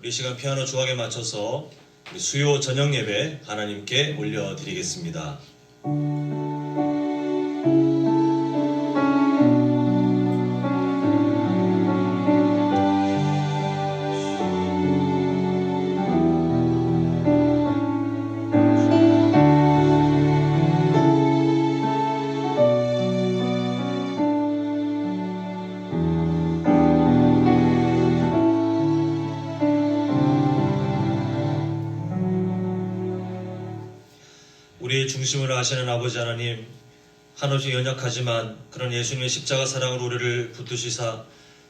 우리 시간 피아노 조각에 맞춰서 우리 수요 저녁 예배 하나님께 올려드리겠습니다. 우리의 중심을 아시는 아버지 하나님, 한없이 연약하지만 그런 예수님의 십자가 사랑으로 우리를 붙드시사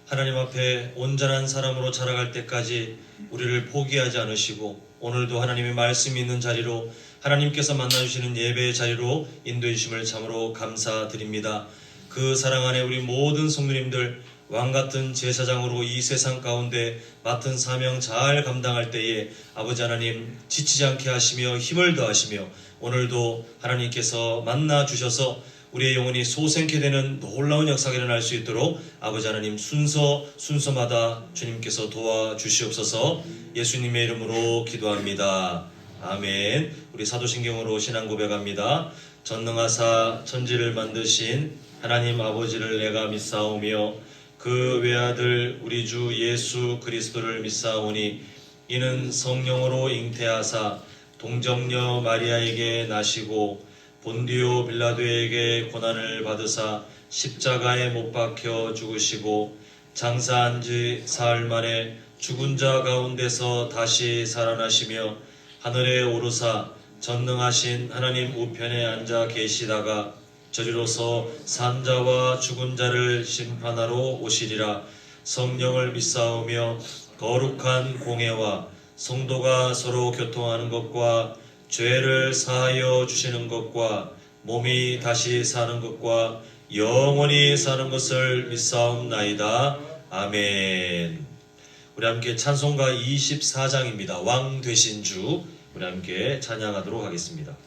하나님 앞에 온전한 사람으로 자라갈 때까지 우리를 포기하지 않으시고 오늘도 하나님의 말씀이 있는 자리로 하나님께서 만나주시는 예배의 자리로 인도해 주심을 참으로 감사드립니다. 그 사랑 안에 우리 모든 성도님들 왕같은 제사장으로 이 세상 가운데 맡은 사명 잘 감당할 때에 아버지 하나님 지치지 않게 하시며 힘을 더하시며 오늘도 하나님께서 만나 주셔서 우리의 영혼이 소생케 되는 놀라운 역사가 일어날 수 있도록 아버지 하나님 순서마다 주님께서 도와주시옵소서. 예수님의 이름으로 기도합니다. 아멘. 우리 사도신경으로 신앙 고백합니다. 전능하사 천지를 만드신 하나님 아버지를 내가 믿사오며 그 외아들 우리 주 예수 그리스도를 믿사오니 이는 성령으로 잉태하사 동정녀 마리아에게 나시고 본디오 빌라도에게 고난을 받으사 십자가에 못 박혀 죽으시고 장사한 지 사흘 만에 죽은 자 가운데서 다시 살아나시며 하늘에 오르사 전능하신 하나님 우편에 앉아 계시다가 저리로서 산자와 죽은 자를 심판하러 오시리라. 성령을 믿사오며 거룩한 공회와 성도가 서로 교통하는 것과 죄를 사하여 주시는 것과 몸이 다시 사는 것과 영원히 사는 것을 믿사옵나이다. 아멘. 우리 함께 찬송가 24장입니다. 왕 되신 주 우리 함께 찬양하도록 하겠습니다.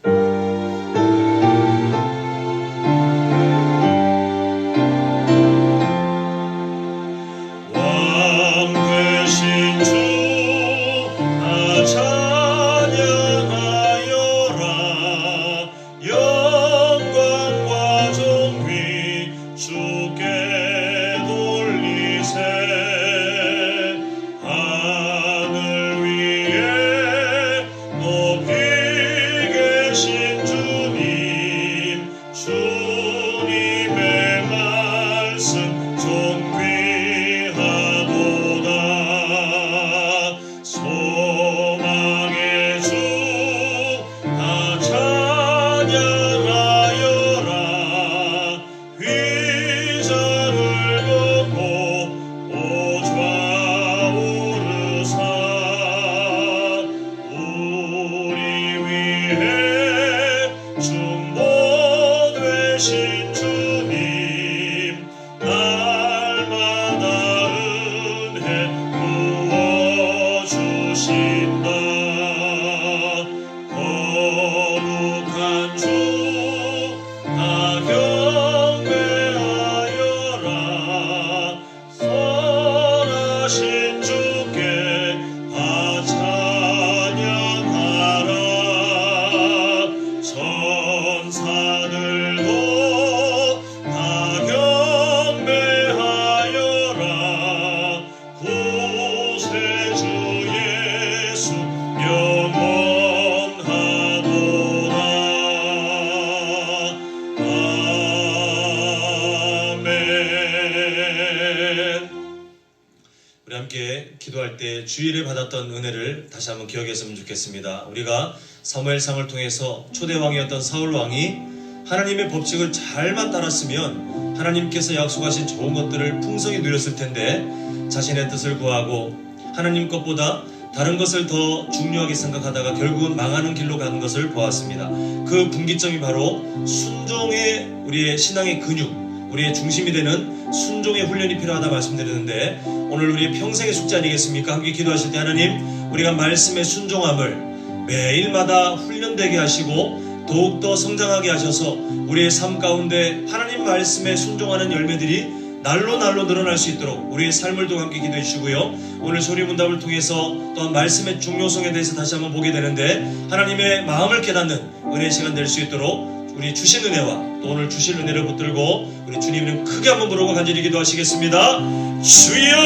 우리 함께 기도할 때 주일에 받았던 은혜를 다시 한번 기억했으면 좋겠습니다. 우리가 사무엘상을 통해서 초대왕이었던 사울왕이 하나님의 법칙을 잘만 따랐으면 하나님께서 약속하신 좋은 것들을 풍성히 누렸을 텐데 자신의 뜻을 구하고 하나님 것보다 다른 것을 더 중요하게 생각하다가 결국은 망하는 길로 가는 것을 보았습니다. 그 분기점이 바로 순종의 우리의 신앙의 근육, 우리의 중심이 되는 순종의 훈련이 필요하다 말씀드렸는데 오늘 우리의 평생의 숙제 아니겠습니까? 함께 기도하실 때 하나님 우리가 말씀의 순종함을 매일마다 훈련되게 하시고 더욱더 성장하게 하셔서 우리의 삶 가운데 하나님 말씀에 순종하는 열매들이 날로 늘어날 수 있도록 우리의 삶을 또 함께 기도해 주시고요. 오늘 소리문답을 통해서 또한 말씀의 중요성에 대해서 다시 한번 보게 되는데, 하나님의 마음을 깨닫는 은혜의 시간 될 수 있도록 우리 주신 은혜와 또 오늘 주실 은혜를 붙들고 우리 주님 이름 크게 한번 부르고 간절히 기도하시겠습니다. 주여!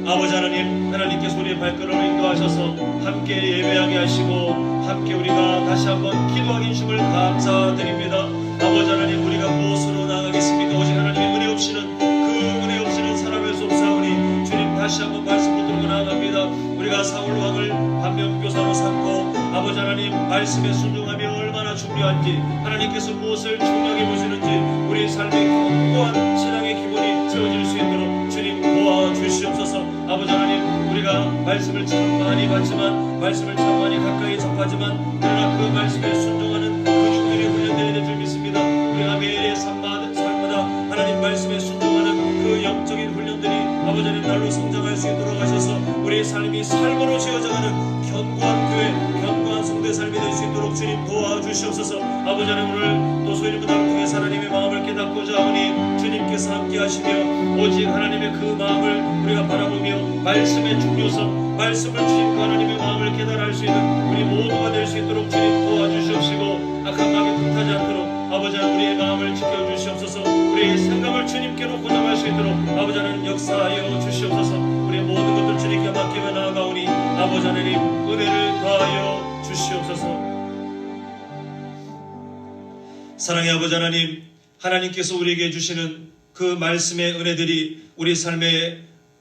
아버지 하나님, 하나님께서 우리의 발걸음을 인도하셔서 함께 예배하게 하시고 함께 우리가 다시 한번 기도하게 주심을 감사드립니다. 아버지 하나님, 우리가 무엇으로 나아가겠습니까? 오직 하나님의 은혜 없이는, 그 은혜 없이는 살아갈 수 없사오니 주님 다시 한번 말씀 붙들고 나아갑니다. 우리가 사울 왕을 반면교사로 삼고 아버지 하나님 말씀에 순종하며 얼마나 중요한지, 하나님께서 무엇을 중요하게 보시는지 우리 삶의 견고한 신앙의 기본이 세워질 수 있도록 주님 도와주시옵소서. 아버지 하나님, 우리가 말씀을 참 많이 받지만, 말씀을 참 많이 가까이 접하지만, 그러나 그 말씀에 순종하는 근육들이 훈련되어야 될 줄 믿습니다. 우리가 매일의 삶마다 하나님 말씀에 순종하는 그 영적인 훈련들이 아버지 하나님 날로 성장할 수 있도록 하셔서 우리의 삶이 삶으로 지어져가는 견고한 교회, 견고한 성도의 삶이 될 수 있도록 주님 도와주시옵소서. 아버지 하나님, 오늘 또 소리문답을 통해서 하나님의 마음을 깨닫고자 하오니 주님께서 함께 하시며 오직 하나님의 그 마음을 우리가 바라보며 말씀의 중요성, 말씀을 주신 그 하나님의 마음을 깨달아 할 수 있는 우리 모두가 될 수 있도록 주님 도와주시옵시고, 악한 마음에 틈타지 않도록 아버지 하나님 우리의 마음을 지켜주시옵소서. 우리의 생각을 주님께로 고정할 수 있도록 아버지 하나님 역사하여 주시옵소서. 우리의 모든 것들 주님께 맡기며 나아가오니 아버지 하나님 은혜를 더하여 주시옵소서. 사랑의 아버지 하나님, 하나님께서 우리에게 주시는 그 말씀의 은혜들이 우리 삶에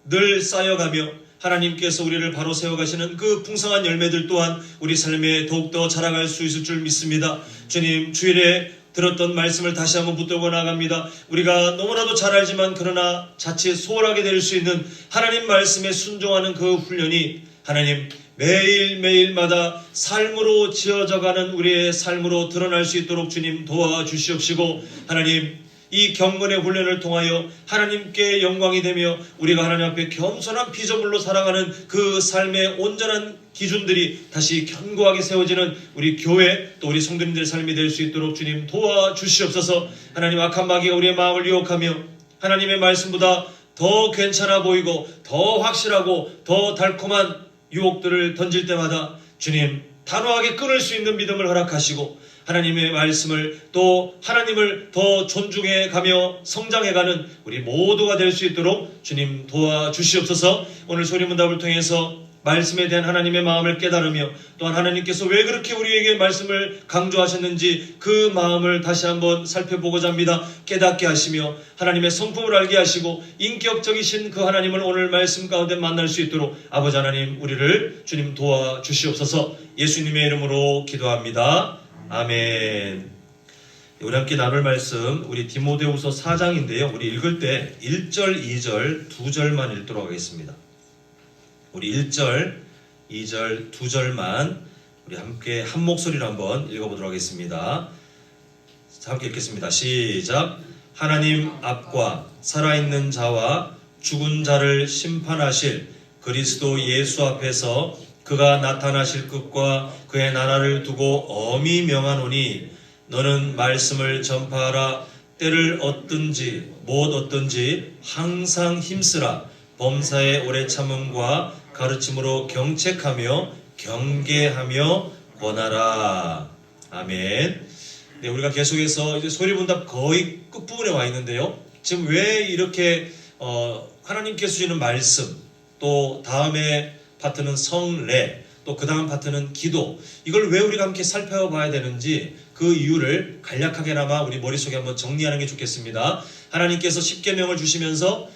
늘 쌓여가며 하나님께서 우리를 바로 세워가시는 그 풍성한 열매들 또한 우리 삶에 더욱더 자라갈 수 있을 줄 믿습니다. 주님, 주일에 들었던 말씀을 다시 한번 붙들고 나갑니다. 우리가 너무나도 잘 알지만 그러나 자칫 소홀하게 될 수 있는 하나님 말씀에 순종하는 그 훈련이 하나님 매일매일마다 삶으로 지어져가는 우리의 삶으로 드러날 수 있도록 주님 도와주시옵시고, 하나님 이 경건의 훈련을 통하여 하나님께 영광이 되며 우리가 하나님 앞에 겸손한 피조물로 살아가는 그 삶의 온전한 기준들이 다시 견고하게 세워지는 우리 교회 또 우리 성도님들의 삶이 될 수 있도록 주님 도와주시옵소서. 하나님, 악한 마귀가 우리의 마음을 유혹하며 하나님의 말씀보다 더 괜찮아 보이고 더 확실하고 더 달콤한 유혹들을 던질 때마다 주님 단호하게 끊을 수 있는 믿음을 허락하시고 하나님의 말씀을 또 하나님을 더 존중해 가며 성장해 가는 우리 모두가 될 수 있도록 주님 도와주시옵소서. 오늘 소리문답을 통해서 말씀에 대한 하나님의 마음을 깨달으며 또한 하나님께서 왜 그렇게 우리에게 말씀을 강조하셨는지 그 마음을 다시 한번 살펴보고자 합니다. 깨닫게 하시며 하나님의 성품을 알게 하시고 인격적이신 그 하나님을 오늘 말씀 가운데 만날 수 있도록 아버지 하나님 우리를 주님 도와주시옵소서. 예수님의 이름으로 기도합니다. 아멘. 우리 함께 나눌 말씀 우리 디모데후서 4장인데요. 우리 읽을 때 1절, 2절, 2절만 읽도록 하겠습니다. 우리 1절, 2절, 2절만 우리 함께 한 목소리로 한번 읽어보도록 하겠습니다. 함께 읽겠습니다. 시작. 하나님 앞과 살아있는 자와 죽은 자를 심판하실 그리스도 예수 앞에서 그가 나타나실 것과 그의 나라를 두고 엄히 명하노니 너는 말씀을 전파하라. 때를 얻든지 못 얻든지 항상 힘쓰라. 범사의 오래 참음과 가르침으로 경책하며 경계하며 권하라. 아멘. 네, 우리가 계속해서 이제 소리문답 거의 끝부분에 와 있는데요. 지금 왜 이렇게 하나님께서 주시는 말씀, 또 다음에 파트는 성례, 또 그 다음 파트는 기도, 이걸 왜 우리가 함께 살펴봐야 되는지 그 이유를 간략하게나마 우리 머릿속에 한번 정리하는 게 좋겠습니다. 하나님께서 10계명을 주시면서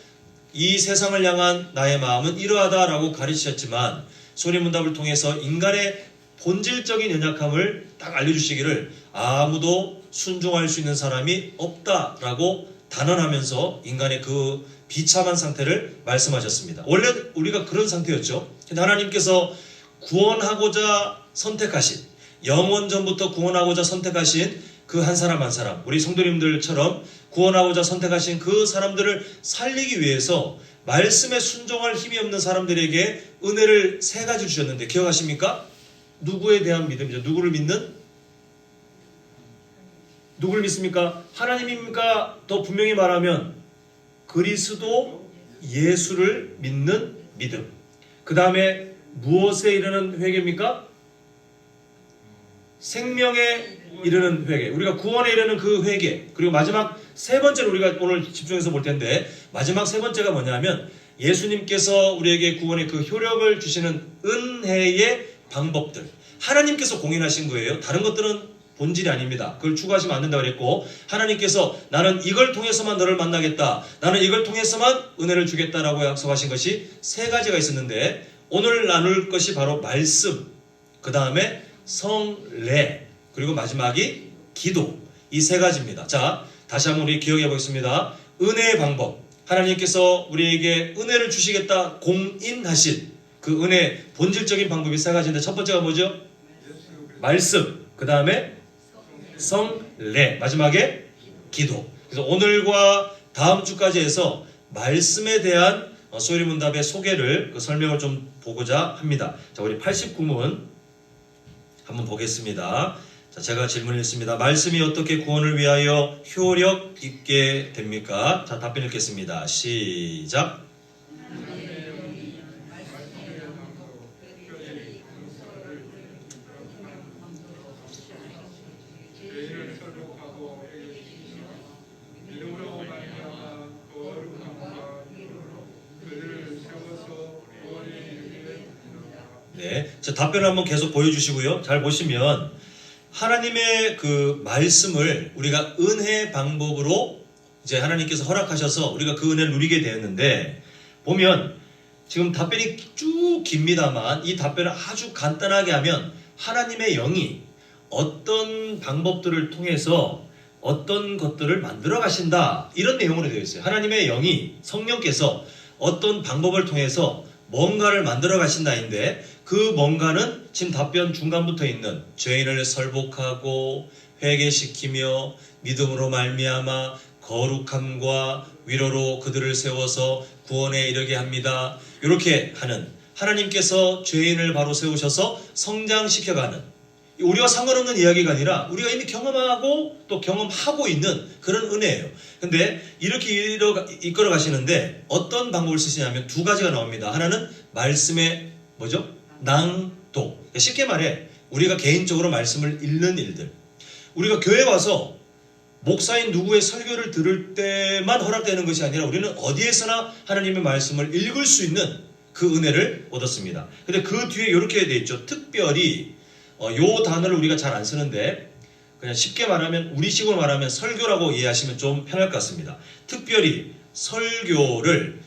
이 세상을 향한 나의 마음은 이러하다라고 가르치셨지만 소리문답을 통해서 인간의 본질적인 연약함을 딱 알려주시기를 아무도 순종할 수 있는 사람이 없다라고 단언하면서 인간의 그 비참한 상태를 말씀하셨습니다. 원래 우리가 그런 상태였죠. 근데 하나님께서 구원하고자 선택하신, 영원 전부터 구원하고자 선택하신 그 한 사람 한 사람, 우리 성도님들처럼 구원하고자 선택하신 그 사람들을 살리기 위해서 말씀에 순종할 힘이 없는 사람들에게 은혜를 세 가지 주셨는데 기억하십니까? 누구에 대한 믿음이죠? 누구를 믿는? 누굴 믿습니까? 하나님입니까? 더 분명히 말하면 그리스도 예수를 믿는 믿음. 그 다음에 무엇에 이르는 회개입니까? 생명에 이르는 회개. 우리가 구원에 이르는 그 회개. 그리고 마지막 세 번째로 우리가 오늘 집중해서 볼 텐데, 마지막 세 번째가 뭐냐면 예수님께서 우리에게 구원의 그 효력을 주시는 은혜의 방법들. 하나님께서 공인하신 거예요. 다른 것들은 본질이 아닙니다. 그걸 추구하시면 안 된다고 그랬고, 하나님께서 나는 이걸 통해서만 너를 만나겠다, 나는 이걸 통해서만 은혜를 주겠다라고 약속하신 것이 세 가지가 있었는데, 오늘 나눌 것이 바로 말씀, 그 다음에 성례, 그리고 마지막이 기도. 이 세 가지입니다. 자, 다시 한번 우리 기억해 보겠습니다. 은혜의 방법, 하나님께서 우리에게 은혜를 주시겠다 공인하신 그 은혜의 본질적인 방법이 세 가지인데, 첫 번째가 뭐죠? 말씀, 그 다음에 성례, 마지막에 기도. 그래서 오늘과 다음 주까지 해서 말씀에 대한 소리문답의 소개를, 그 설명을 좀 보고자 합니다. 자, 우리 89문 한번 보겠습니다. 자, 제가 질문을 했습니다. 말씀이 어떻게 구원을 위하여 효력 있게 됩니까? 자, 답변 읽겠습니다. 시작. 네, 자, 답변을 한번 계속 보여주시고요. 잘 보시면 하나님의 그 말씀을 우리가 은혜의 방법으로 이제 하나님께서 허락하셔서 우리가 그 은혜를 누리게 되었는데, 보면 지금 답변이 쭉 깁니다만 이 답변을 아주 간단하게 하면 하나님의 영이 어떤 방법들을 통해서 어떤 것들을 만들어 가신다, 이런 내용으로 되어 있어요. 하나님의 영이, 성령께서 어떤 방법을 통해서 뭔가를 만들어 가신다인데, 그 뭔가는 지금 답변 중간부터 있는 죄인을 설복하고 회개시키며 믿음으로 말미암아 거룩함과 위로로 그들을 세워서 구원에 이르게 합니다. 이렇게 하는, 하나님께서 죄인을 바로 세우셔서 성장시켜가는, 우리와 상관없는 이야기가 아니라 우리가 이미 경험하고 또 경험하고 있는 그런 은혜예요. 근데 이렇게 이끌어 가시는데 어떤 방법을 쓰시냐면 두 가지가 나옵니다. 하나는 말씀의 뭐죠? 낭독. 쉽게 말해 우리가 개인적으로 말씀을 읽는 일들. 우리가 교회 와서 목사인 누구의 설교를 들을 때만 허락되는 것이 아니라 우리는 어디에서나 하나님의 말씀을 읽을 수 있는 그 은혜를 얻었습니다. 근데 그 뒤에 이렇게 돼 있죠. 특별히 요 단어를 우리가 잘 안 쓰는데, 그냥 쉽게 말하면 우리식으로 말하면 설교라고 이해하시면 좀 편할 것 같습니다. 특별히 설교를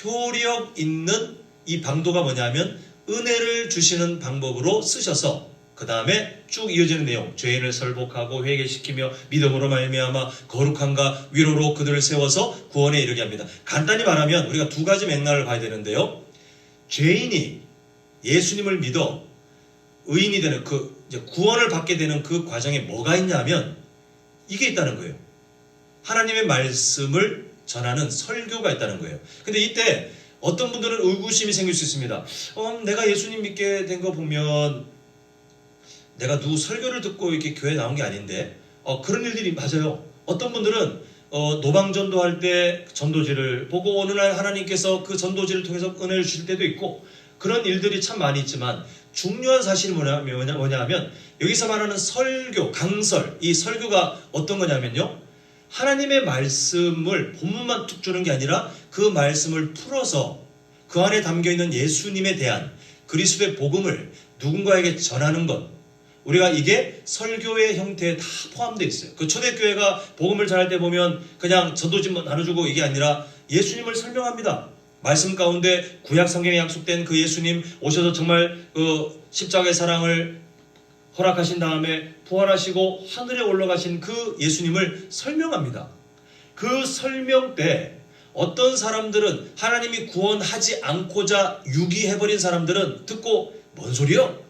효력 있는 이 방도가 뭐냐면 은혜를 주시는 방법으로 쓰셔서 그 다음에 쭉 이어지는 내용, 죄인을 설복하고 회개시키며 믿음으로 말미암아 거룩함과 위로로 그들을 세워서 구원에 이르게 합니다. 간단히 말하면 우리가 두 가지 맥락을 봐야 되는데요. 죄인이 예수님을 믿어 의인이 되는 그 이제 구원을 받게 되는 그 과정에 뭐가 있냐면 이게 있다는 거예요. 하나님의 말씀을 전하는 설교가 있다는 거예요. 근데 이때 어떤 분들은 의구심이 생길 수 있습니다. 내가 예수님 믿게 된 거 보면 내가 누구 설교를 듣고 이렇게 교회 나온 게 아닌데, 그런 일들이 맞아요. 어떤 분들은 노방전도 할 때 전도지를 보고 어느 날 하나님께서 그 전도지를 통해서 은혜를 주실 때도 있고, 그런 일들이 참 많이 있지만 중요한 사실이 뭐냐면 여기서 말하는 설교, 강설, 이 설교가 어떤 거냐면요, 하나님의 말씀을 본문만 툭 주는 게 아니라 그 말씀을 풀어서 그 안에 담겨있는 예수님에 대한 그리스도의 복음을 누군가에게 전하는 것, 우리가 이게 설교의 형태에 다 포함되어 있어요. 그 초대교회가 복음을 전할 때 보면 그냥 전도지 나눠주고 이게 아니라 예수님을 설명합니다. 말씀 가운데 구약 성경에 약속된 그 예수님 오셔서 정말 그 십자가의 사랑을 허락하신 다음에 부활하시고 하늘에 올라가신 그 예수님을 설명합니다. 그 설명 때 어떤 사람들은 하나님이 구원하지 않고자 유기해버린 사람들은 듣고 뭔 소리요?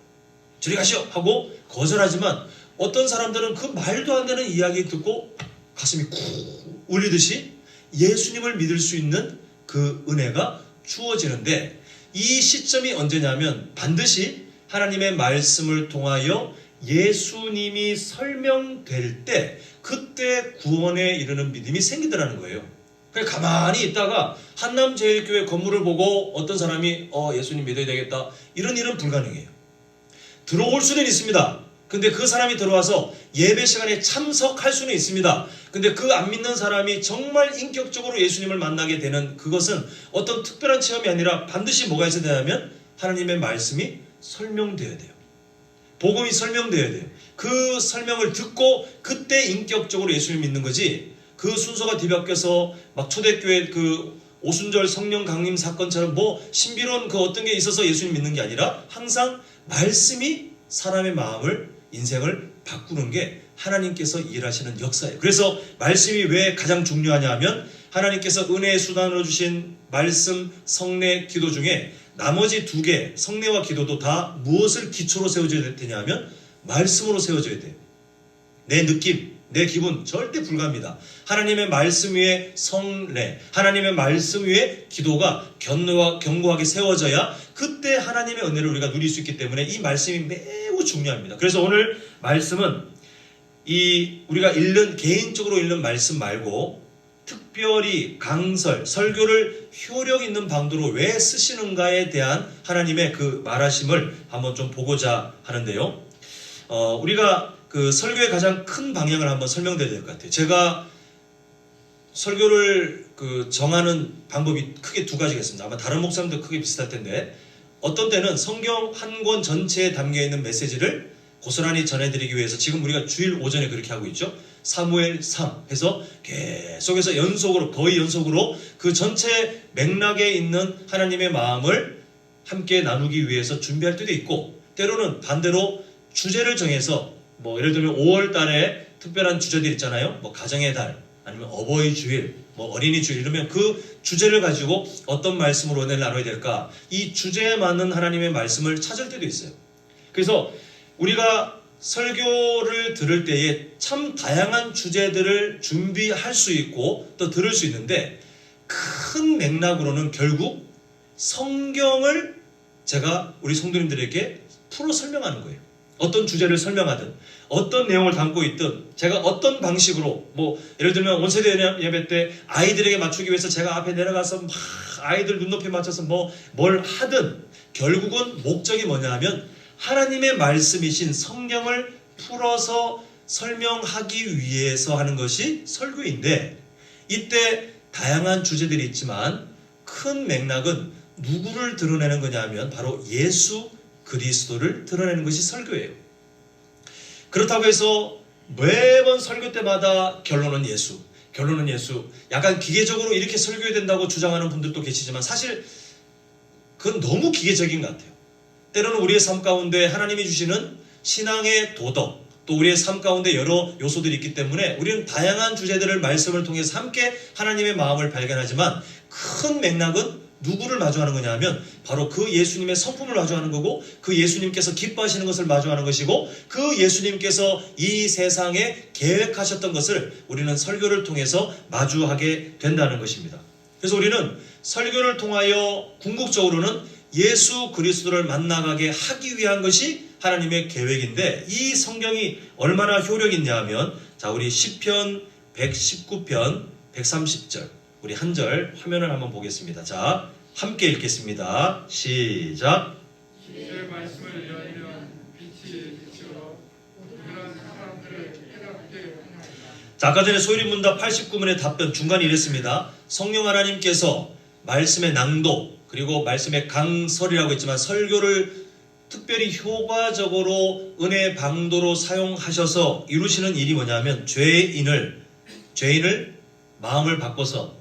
저리 가시오! 하고 거절하지만, 어떤 사람들은 그 말도 안 되는 이야기 듣고 가슴이 쿵 울리듯이 예수님을 믿을 수 있는 그 은혜가 주어지는데, 이 시점이 언제냐면 반드시 하나님의 말씀을 통하여 예수님이 설명될 때 그때 구원에 이르는 믿음이 생기더라는 거예요. 그냥 가만히 있다가 한남제일교회 건물을 보고 어떤 사람이 예수님 믿어야 되겠다 이런 일은 불가능해요. 들어올 수는 있습니다. 근데 그 사람이 들어와서 예배 시간에 참석할 수는 있습니다. 근데 그 안 믿는 사람이 정말 인격적으로 예수님을 만나게 되는 그것은 어떤 특별한 체험이 아니라 반드시 뭐가 있어야 되냐면 하나님의 말씀이 설명되어야 돼요. 복음이 설명되어야 돼요. 그 설명을 듣고 그때 인격적으로 예수님을 믿는 거지, 그 순서가 뒤바뀌어서 막 초대교회 그 오순절 성령 강림 사건처럼 뭐 신비로운 그 어떤 게 있어서 예수님 믿는 게 아니라 항상 말씀이 사람의 마음을, 인생을 바꾸는 게 하나님께서 일하시는 역사예요. 그래서 말씀이 왜 가장 중요하냐 하면 하나님께서 은혜의 수단으로 주신 말씀, 성례, 기도 중에 나머지 두 개, 성례와 기도도 다 무엇을 기초로 세워져야 되냐 하면 말씀으로 세워져야 돼요. 내 느낌, 내 기분 절대 불가합니다. 하나님의 말씀 위에 성례, 하나님의 말씀 위에 기도가 견고하게 세워져야 그때 하나님의 은혜를 우리가 누릴 수 있기 때문에 이 말씀이 매우 중요합니다. 그래서 오늘 말씀은 이 우리가 개인적으로 읽는 말씀 말고 특별히 강설, 설교를 효력 있는 방도로 왜 쓰시는가에 대한 하나님의 그 말하심을 한번 좀 보고자 하는데요. 우리가 그 설교의 가장 큰 방향을 한번 설명드려야 될 것 같아요. 제가 설교를 정하는 방법이 크게 두 가지겠습니다. 아마 다른 목사님도 크게 비슷할 텐데, 어떤 때는 성경 한 권 전체에 담겨있는 메시지를 고스란히 전해드리기 위해서 지금 우리가 주일 오전에 그렇게 하고 있죠. 사무엘 3 해서 계속해서 거의 연속으로 그 전체 맥락에 있는 하나님의 마음을 함께 나누기 위해서 준비할 때도 있고, 때로는 반대로 주제를 정해서 뭐 예를 들면 5월 달에 특별한 주제들 있잖아요. 뭐 가정의 달, 아니면 어버이 주일, 뭐 어린이 주일, 이러면 그 주제를 가지고 어떤 말씀으로 은혜를 나눠야 될까, 이 주제에 맞는 하나님의 말씀을 찾을 때도 있어요. 그래서 우리가 설교를 들을 때에 참 다양한 주제들을 준비할 수 있고 또 들을 수 있는데, 큰 맥락으로는 결국 성경을 제가 우리 성도님들에게 풀어 설명하는 거예요. 어떤 주제를 설명하든 어떤 내용을 담고 있든 제가 어떤 방식으로, 뭐 예를 들면 온세대 예배 때 아이들에게 맞추기 위해서 제가 앞에 내려가서 막 아이들 눈높이에 맞춰서 뭘 하든 결국은 목적이 뭐냐 하면 하나님의 말씀이신 성경을 풀어서 설명하기 위해서 하는 것이 설교인데, 이때 다양한 주제들이 있지만 큰 맥락은 누구를 드러내는 거냐 하면 바로 예수 그리스도를 드러내는 것이 설교예요. 그렇다고 해서 매번 설교 때마다 결론은 예수, 약간 기계적으로 이렇게 설교해야 된다고 주장하는 분들도 계시지만 사실 그건 너무 기계적인 것 같아요. 때로는 우리의 삶 가운데 하나님이 주시는 신앙의 도덕, 또 우리의 삶 가운데 여러 요소들이 있기 때문에 우리는 다양한 주제들을 말씀을 통해서 함께 하나님의 마음을 발견하지만, 큰 맥락은 누구를 마주하는 거냐 하면 바로 그 예수님의 성품을 마주하는 거고, 그 예수님께서 기뻐하시는 것을 마주하는 것이고, 그 예수님께서 이 세상에 계획하셨던 것을 우리는 설교를 통해서 마주하게 된다는 것입니다. 그래서 우리는 설교를 통하여 궁극적으로는 예수 그리스도를 만나가게 하기 위한 것이 하나님의 계획인데, 이 성경이 얼마나 효력 있냐 하면, 자, 우리 시편 119편 130절 우리 한 절 화면을 한번 보겠습니다. 자, 함께 읽겠습니다. 시작. 주의 말씀을 여니면 빛이 비추어 모든 사람들을 깨닫게 하나이다. 자, 아까 전에 소율이 문답 89문의 답변 중간에 이랬습니다. 성령 하나님께서 말씀의 낭독, 그리고 말씀의 강설이라고 했지만 설교를 특별히 효과적으로 은혜의 방도로 사용하셔서 이루시는 일이 뭐냐면 죄인을 마음을 바꿔서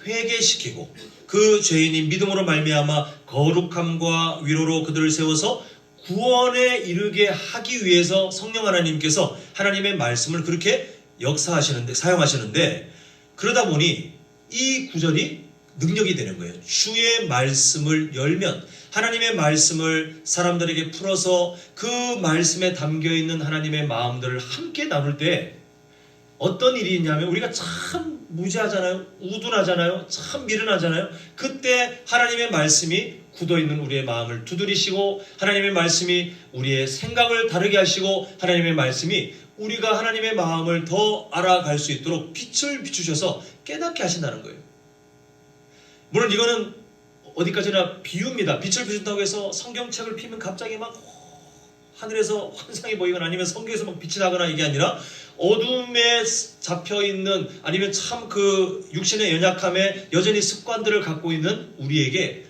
회개시키고, 그 죄인이 믿음으로 말미암아 거룩함과 위로로 그들을 세워서 구원에 이르게 하기 위해서 성령 하나님께서 하나님의 말씀을 그렇게 사용하시는데, 그러다 보니 이 구절이 능력이 되는 거예요. 주의 말씀을 열면, 하나님의 말씀을 사람들에게 풀어서 그 말씀에 담겨있는 하나님의 마음들을 함께 나눌 때 어떤 일이 있냐면, 우리가 참 무지하잖아요. 우둔하잖아요. 참 미련하잖아요. 그때 하나님의 말씀이 굳어있는 우리의 마음을 두드리시고 하나님의 말씀이 우리의 생각을 다르게 하시고 하나님의 말씀이 우리가 하나님의 마음을 더 알아갈 수 있도록 빛을 비추셔서 깨닫게 하신다는 거예요. 물론 이거는 어디까지나 비유입니다. 빛을 비춘다고 해서 성경책을 피면 갑자기 막 하늘에서 환상이 보이거나 아니면 성경에서 막 빛이 나거나 이게 아니라 어둠에 잡혀있는 아니면 참 그 육신의 연약함에 여전히 습관들을 갖고 있는 우리에게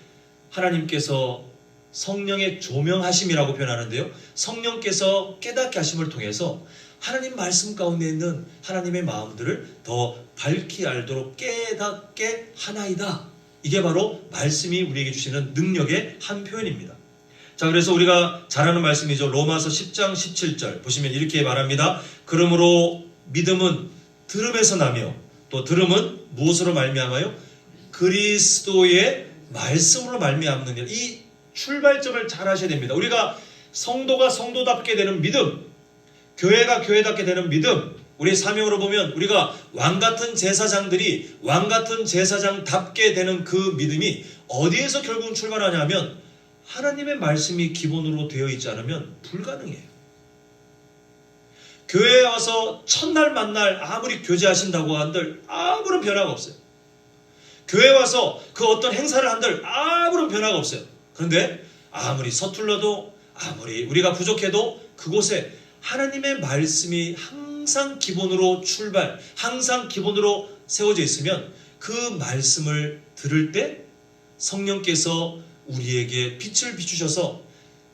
하나님께서 성령의 조명하심이라고 표현하는데요. 성령께서 깨닫게 하심을 통해서 하나님 말씀 가운데 있는 하나님의 마음들을 더 밝히 알도록 깨닫게 하나이다. 이게 바로 말씀이 우리에게 주시는 능력의 한 표현입니다. 자, 그래서 우리가 잘 아는 말씀이죠. 로마서 10장 17절 보시면 이렇게 말합니다. 그러므로 믿음은 들음에서 나며 또 들음은 무엇으로 말미암아요? 그리스도의 말씀으로 말미암느니라. 이 출발점을 잘 하셔야 됩니다. 우리가 성도가 성도답게 되는 믿음, 교회가 교회답게 되는 믿음, 우리 사명으로 보면 우리가 왕같은 제사장들이 왕같은 제사장답게 되는 그 믿음이 어디에서 결국은 출발하냐면 하나님의 말씀이 기본으로 되어 있지 않으면 불가능해요. 교회에 와서 첫날 만날 아무리 교제하신다고 한들 아무런 변화가 없어요. 교회에 와서 그 어떤 행사를 한들 아무런 변화가 없어요. 그런데 아무리 서툴러도 아무리 우리가 부족해도 그곳에 하나님의 말씀이 항상 기본으로 출발, 항상 기본으로 세워져 있으면 그 말씀을 들을 때 성령께서 우리에게 빛을 비추셔서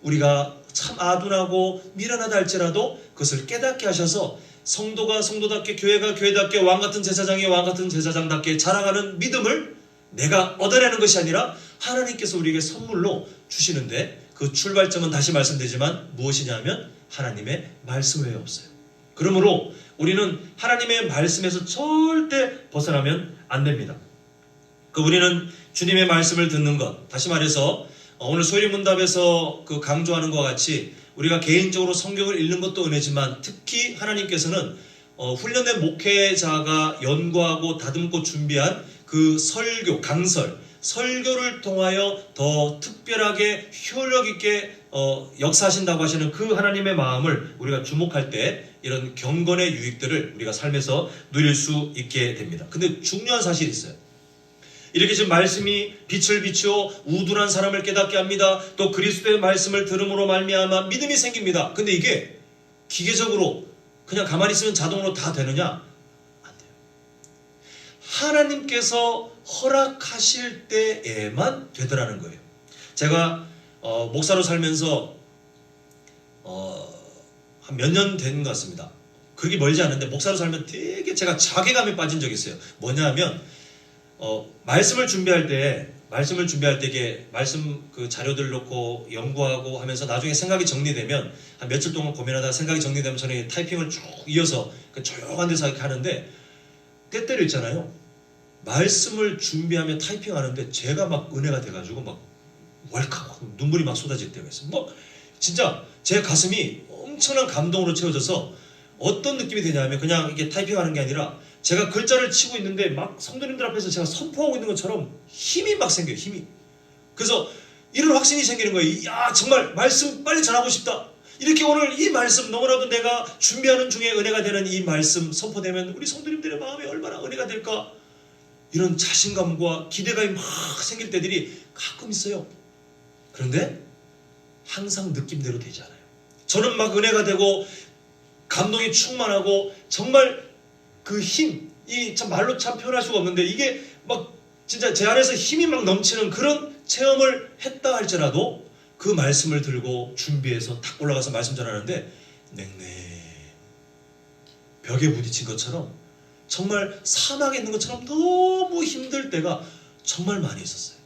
우리가 참 아둔하고 미련하다 할지라도 그것을 깨닫게 하셔서 성도가 성도답게 교회가 교회답게 왕같은 제사장이 왕같은 제사장답게 자라가는 믿음을 내가 얻어내는 것이 아니라 하나님께서 우리에게 선물로 주시는데 그 출발점은 다시 말씀드리지만 무엇이냐면 하나님의 말씀 외에 없어요. 그러므로 우리는 하나님의 말씀에서 절대 벗어나면 안 됩니다. 우리는 주님의 말씀을 듣는 것, 다시 말해서 오늘 소리문답에서 그 강조하는 것과 같이 우리가 개인적으로 성경을 읽는 것도 은혜지만 특히 하나님께서는 훈련된 목회자가 연구하고 다듬고 준비한 그 설교, 강설, 설교를 통하여 더 특별하게 효력 있게 역사하신다고 하시는 그 하나님의 마음을 우리가 주목할 때 이런 경건의 유익들을 우리가 삶에서 누릴 수 있게 됩니다. 근데 중요한 사실이 있어요. 이렇게 지금 말씀이 빛을 비추어 우둔한 사람을 깨닫게 합니다. 또 그리스도의 말씀을 들음으로 말미암아 믿음이 생깁니다. 근데 이게 기계적으로 그냥 가만히 있으면 자동으로 다 되느냐? 안 돼요. 하나님께서 허락하실 때에만 되더라는 거예요. 제가 목사로 살면서 한 몇 년 된 것 같습니다. 그렇게 멀지 않은데 목사로 살면 되게 제가 자괴감에 빠진 적이 있어요. 뭐냐 하면 말씀을 준비할 때 이게 말씀 그 자료들 놓고 연구하고 하면서 나중에 생각이 정리되면 한 며칠 동안 고민하다가 생각이 정리되면 저는 타이핑을 쭉 이어서 조용한 데서 이렇게 하는데 때때로 있잖아요. 말씀을 준비하며 타이핑하는데 제가 막 은혜가 돼가지고 막 월칵 눈물이 막 쏟아질 때가 있어요. 뭐 진짜 제 가슴이 엄청난 감동으로 채워져서 어떤 느낌이 되냐면 그냥 이게 타이핑하는 게 아니라 제가 글자를 치고 있는데 막 성도님들 앞에서 제가 선포하고 있는 것처럼 힘이 막 생겨요. 힘이. 그래서 이런 확신이 생기는 거예요. 야, 정말 말씀 빨리 전하고 싶다. 이렇게 오늘 이 말씀 너무나도 내가 준비하는 중에 은혜가 되는 이 말씀 선포되면 우리 성도님들의 마음에 얼마나 은혜가 될까. 이런 자신감과 기대감이 막 생길 때들이 가끔 있어요. 그런데 항상 느낌대로 되지 않아요. 저는 막 은혜가 되고 감동이 충만하고 정말 그 힘, 이 참 말로 참 표현할 수가 없는데 이게 막 진짜 제 안에서 힘이 막 넘치는 그런 체험을 했다 할지라도 그 말씀을 들고 준비해서 탁 올라가서 말씀 전하는데 냉랭 벽에 부딪힌 것처럼 정말 사막에 있는 것처럼 너무 힘들 때가 정말 많이 있었어요.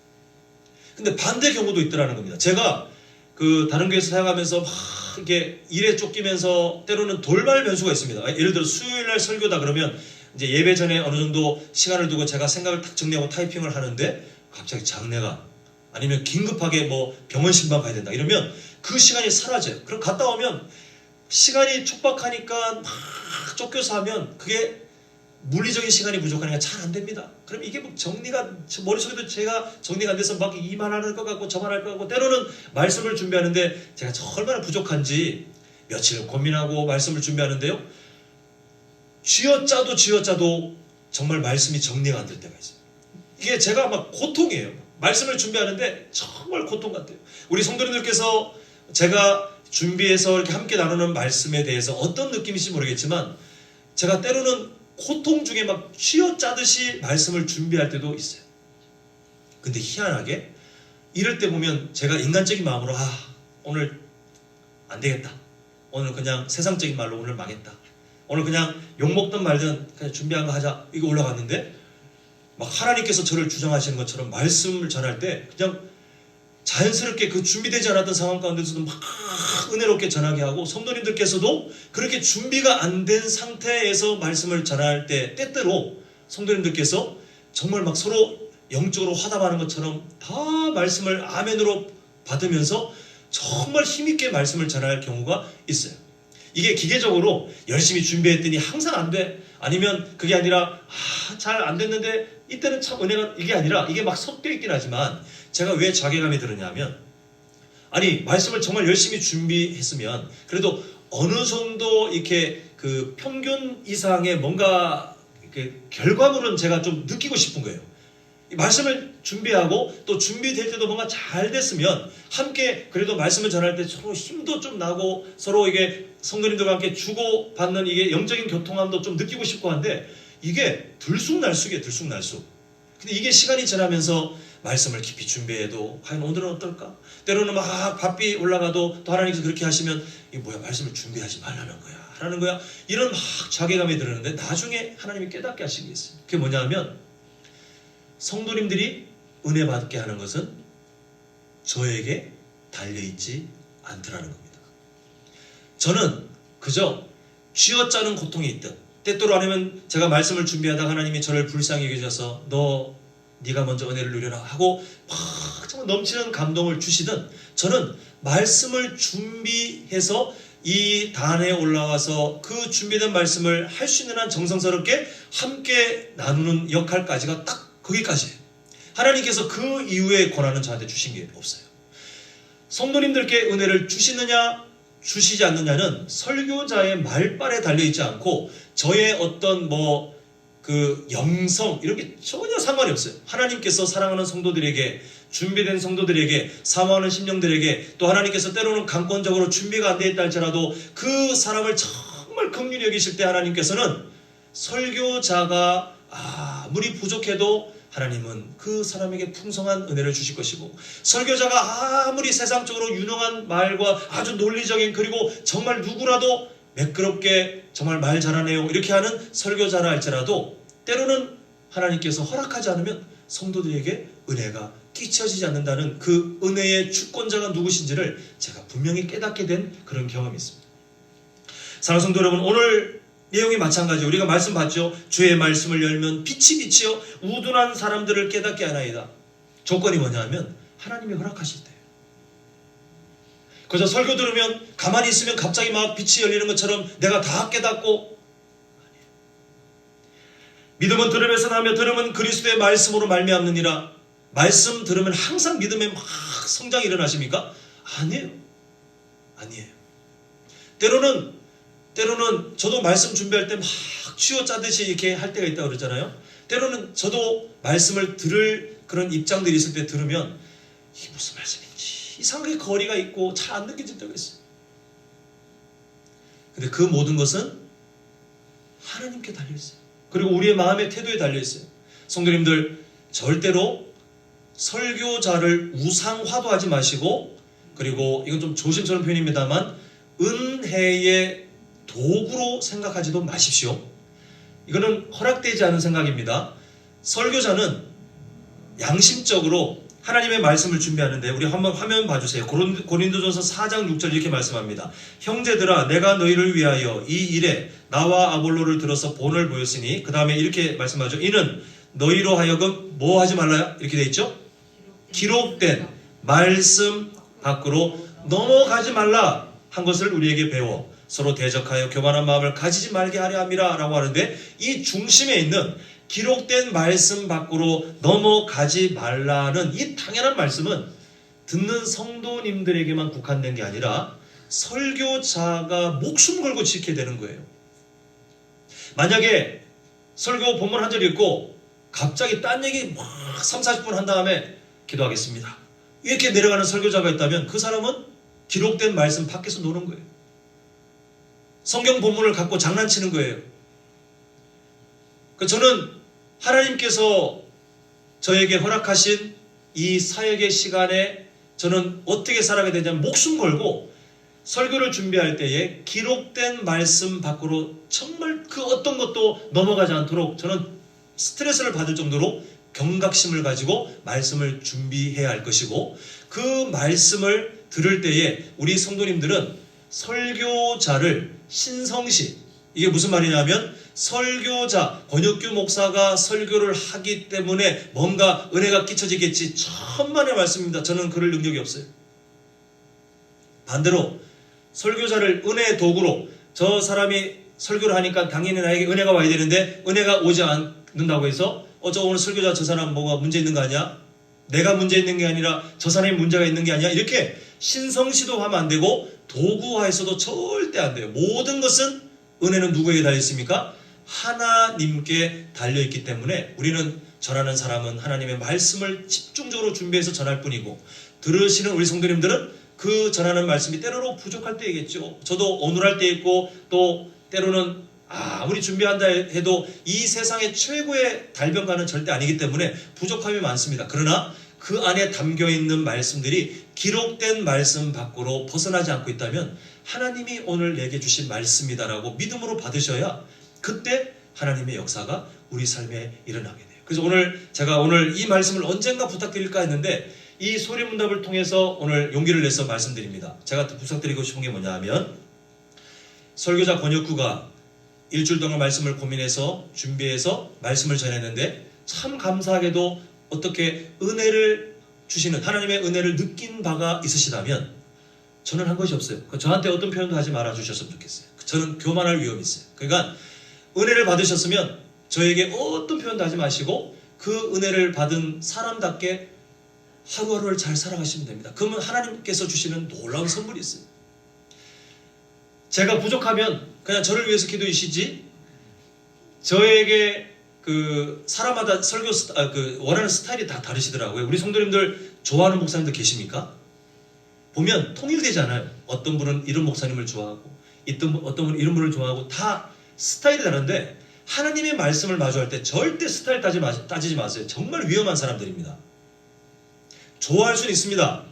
근데 반대 경우도 있더라는 겁니다. 제가 그 다른 교회에서 사역하면서 막 이렇게 일에 쫓기면서 때로는 돌발 변수가 있습니다. 예를 들어 수요일날 설교다 그러면 이제 예배 전에 어느 정도 시간을 두고 제가 생각을 딱 정리하고 타이핑을 하는데 갑자기 장례가 아니면 긴급하게 뭐 병원 신방 가야 된다 이러면 그 시간이 사라져요. 그럼 갔다 오면 시간이 촉박하니까 막 쫓겨서 하면 그게 물리적인 시간이 부족하니까 잘 안 됩니다. 그럼 이게 뭐 정리가, 머릿속에도 제가 정리가 안 돼서 막 이만할 것 같고 저만할 것 같고, 때로는 말씀을 준비하는데 제가 얼마나 부족한지 며칠 고민하고 말씀을 준비하는데요, 쥐어짜도 정말 말씀이 정리가 안 될 때가 있어요. 이게 제가 막 고통이에요. 말씀을 준비하는데 정말 고통 같아요. 우리 성도님들께서 제가 준비해서 이렇게 함께 나누는 말씀에 대해서 어떤 느낌인지 모르겠지만, 제가 때로는 고통 중에 막 쥐어짜듯이 말씀을 준비할 때도 있어요. 근데 희한하게 이럴 때 보면 제가 인간적인 마음으로 오늘 안 되겠다, 오늘 그냥 세상적인 말로 오늘 망했다, 오늘 그냥 욕먹든 말든 그냥 준비한 거 하자, 이거 올라갔는데 막 하나님께서 저를 주장하시는 것처럼 말씀을 전할 때 그냥 자연스럽게 그 준비되지 않았던 상황 가운데서도 막 은혜롭게 전하게 하고, 성도님들께서도 그렇게 준비가 안 된 상태에서 말씀을 전할 때 때때로 성도님들께서 정말 막 서로 영적으로 화답하는 것처럼 다 말씀을 아멘으로 받으면서 정말 힘있게 말씀을 전할 경우가 있어요. 이게 기계적으로 열심히 준비했더니 항상 안 돼, 아니면 그게 아니라 잘 안 됐는데 이때는 참 은혜가, 이게 아니라 이게 막 섞여 있긴 하지만, 제가 왜 자괴감이 들었냐면, 아니 말씀을 정말 열심히 준비했으면 그래도 어느 정도 이렇게 그 평균 이상의 뭔가 결과물은 제가 좀 느끼고 싶은 거예요. 이 말씀을 준비하고 또 준비될 때도 뭔가 잘 됐으면 함께 그래도 말씀을 전할 때 서로 힘도 좀 나고 서로 이게 성도님들과 함께 주고받는 이게 영적인 교통함도 좀 느끼고 싶고 한데, 이게 들쑥날쑥이에요. 들쑥날쑥. 근데 이게 시간이 지나면서 말씀을 깊이 준비해도 과연 오늘은 어떨까? 때로는 막 바삐 올라가도 또 하나님께서 그렇게 하시면 이게 뭐야, 말씀을 준비하지 말라는 거야, 하라는 거야, 이런 막 자괴감이 들었는데, 나중에 하나님이 깨닫게 하신 게 있어요. 그게 뭐냐면, 성도님들이 은혜 받게 하는 것은 저에게 달려있지 않더라는 겁니다. 저는 그저 쥐어짜는 고통이 있든, 때때로 아니면 제가 말씀을 준비하다가 하나님이 저를 불쌍히 여기셔서 네가 먼저 은혜를 누려라 하고 막 정말 넘치는 감동을 주시든, 저는 말씀을 준비해서 이 단에 올라와서 그 준비된 말씀을 할 수 있는 한 정성스럽게 함께 나누는 역할까지가 딱 거기까지예요. 하나님께서 그 이후의 권한은 저한테 주신 게 없어요. 성도님들께 은혜를 주시느냐 주시지 않느냐는 설교자의 말빨에 달려있지 않고 저의 어떤 그 영성 이런 게 전혀 상관이 없어요. 하나님께서 사랑하는 성도들에게, 준비된 성도들에게, 사모하는 심령들에게, 또 하나님께서 때로는 강권적으로 준비가 안 돼 있다 할지라도 그 사람을 정말 긍휼히 여기실 때 하나님께서는 설교자가 아무리 부족해도 하나님은 그 사람에게 풍성한 은혜를 주실 것이고, 설교자가 아무리 세상적으로 유능한 말과 아주 논리적인, 그리고 정말 누구라도 매끄럽게 정말 말 잘하네요 이렇게 하는 설교자라 할지라도 때로는 하나님께서 허락하지 않으면 성도들에게 은혜가 끼쳐지지 않는다는 그 은혜의 주권자가 누구신지를 제가 분명히 깨닫게 된 그런 경험이 있습니다. 사랑하는 성도 여러분, 오늘 내용이 마찬가지예요. 우리가 말씀 봤죠. 주의 말씀을 열면 빛이 비치어 우둔한 사람들을 깨닫게 하나이다. 조건이 뭐냐면 하나님이 허락하실 때예요. 그래서 설교 들으면 가만히 있으면 갑자기 막 빛이 열리는 것처럼 내가 다 깨닫고, 믿음은 들음에서 나며 들음은 그리스도의 말씀으로 말미암느니라. 말씀 들으면 항상 믿음에 막 성장이 일어나십니까? 아니에요. 때로는 저도 말씀 준비할 때 막 쥐어짜듯이 이렇게 할 때가 있다고 그러잖아요. 때로는 저도 말씀을 들을 그런 입장들이 있을 때 들으면 이게 무슨 말씀인지 이상하게 거리가 있고 잘 안 느껴질 때가 있어요. 근데 그 모든 것은 하나님께 달려있어요. 그리고 우리의 마음의 태도에 달려있어요. 성도님들, 절대로 설교자를 우상화도 마시고, 그리고 이건 좀 조심스러운 표현입니다만 은혜의 도구로 생각하지도 마십시오. 이거는 허락되지 않은 생각입니다. 설교자는 양심적으로 하나님의 말씀을 준비하는데, 우리 한번 화면 봐주세요. 고린도전서 4장 6절 이렇게 말씀합니다. 형제들아, 내가 너희를 위하여 이 일에 나와 아볼로를 들어서 본을 보였으니, 그 다음에 이렇게 말씀하죠. 이는 너희로 하여금 뭐 하지 말라요? 이렇게 돼 있죠. 기록된 말씀 밖으로 넘어가지 말라 한 것을 우리에게 배워 서로 대적하여 교만한 마음을 가지지 말게 하려 함이라 라고 하는데, 이 중심에 있는 기록된 말씀 밖으로 넘어가지 말라는 이 당연한 말씀은 듣는 성도님들에게만 국한된 게 아니라 설교자가 목숨 걸고 지켜야 되는 거예요. 만약에 설교 본문 한 절 읽고 갑자기 딴 얘기 막 3, 40분 한 다음에 기도하겠습니다, 이렇게 내려가는 설교자가 있다면 그 사람은 기록된 말씀 밖에서 노는 거예요. 성경 본문을 갖고 장난치는 거예요. 저는 하나님께서 저에게 허락하신 이 사역의 시간에 저는 어떻게 살아가야 되냐면 목숨 걸고 설교를 준비할 때에 기록된 말씀 밖으로 정말 그 어떤 것도 넘어가지 않도록 저는 스트레스를 받을 정도로 경각심을 가지고 말씀을 준비해야 할 것이고, 그 말씀을 들을 때에 우리 성도님들은 설교자를 신성시, 이게 무슨 말이냐면 설교자, 권혁규 목사가 설교를 하기 때문에 뭔가 은혜가 끼쳐지겠지, 천만의 말씀입니다. 저는 그럴 능력이 없어요. 반대로 설교자를 은혜의 도구로, 저 사람이 설교를 하니까 당연히 나에게 은혜가 와야 되는데 은혜가 오지 않는다고 해서 저 오늘 설교자 저 사람 뭐가 문제 있는 거 아니야? 내가 문제 있는 게 아니라 저 사람이 문제가 있는 게 아니야? 이렇게 신성시도 하면 안 되고 도구화해서도 절대 안 돼요. 모든 것은 은혜는 누구에게 달려있습니까? 하나님께 달려있기 때문에 우리는 전하는 사람은 하나님의 말씀을 집중적으로 준비해서 전할 뿐이고, 들으시는 우리 성도님들은 그 전하는 말씀이 때로는 부족할 때이겠죠. 저도 어눌할 때 있고, 또 때로는 아무리 준비한다 해도 이 세상의 최고의 달변가는 절대 아니기 때문에 부족함이 많습니다. 그러나 그 안에 담겨있는 말씀들이 기록된 말씀 밖으로 벗어나지 않고 있다면 하나님이 오늘 내게 주신 말씀이다라고 믿음으로 받으셔야 그때 하나님의 역사가 우리 삶에 일어나게 돼요. 그래서 제가 오늘 이 말씀을 언젠가 부탁드릴까 했는데 이 소리문답을 통해서 오늘 용기를 내서 말씀드립니다. 제가 부탁드리고 싶은 게 뭐냐 하면, 설교자 권혁구가 일주일 동안 말씀을 고민해서 준비해서 말씀을 전했는데 참 감사하게도 어떻게 은혜를 주시는, 하나님의 은혜를 느낀 바가 있으시다면 저는 한 것이 없어요. 저한테 어떤 표현도 하지 말아 주셨으면 좋겠어요. 저는 교만할 위험이 있어요. 그러니까 은혜를 받으셨으면 저에게 어떤 표현도 하지 마시고 그 은혜를 받은 사람답게 하루하루를 잘 살아가시면 됩니다. 그러면 하나님께서 주시는 놀라운 선물이 있어요. 제가 부족하면 그냥 저를 위해서 기도해 주시지, 저에게 사람마다 설교 원하는 스타일이 다 다르시더라고요. 우리 성도님들 좋아하는 목사님들 계십니까? 보면 통일되지 않아요. 어떤 분은 이런 목사님을 좋아하고, 어떤 분은 이런 분을 좋아하고, 다 스타일이 다른데 하나님의 말씀을 마주할 때 절대 스타일 따지지 마세요. 정말 위험한 사람들입니다. 좋아할 수는 있습니다.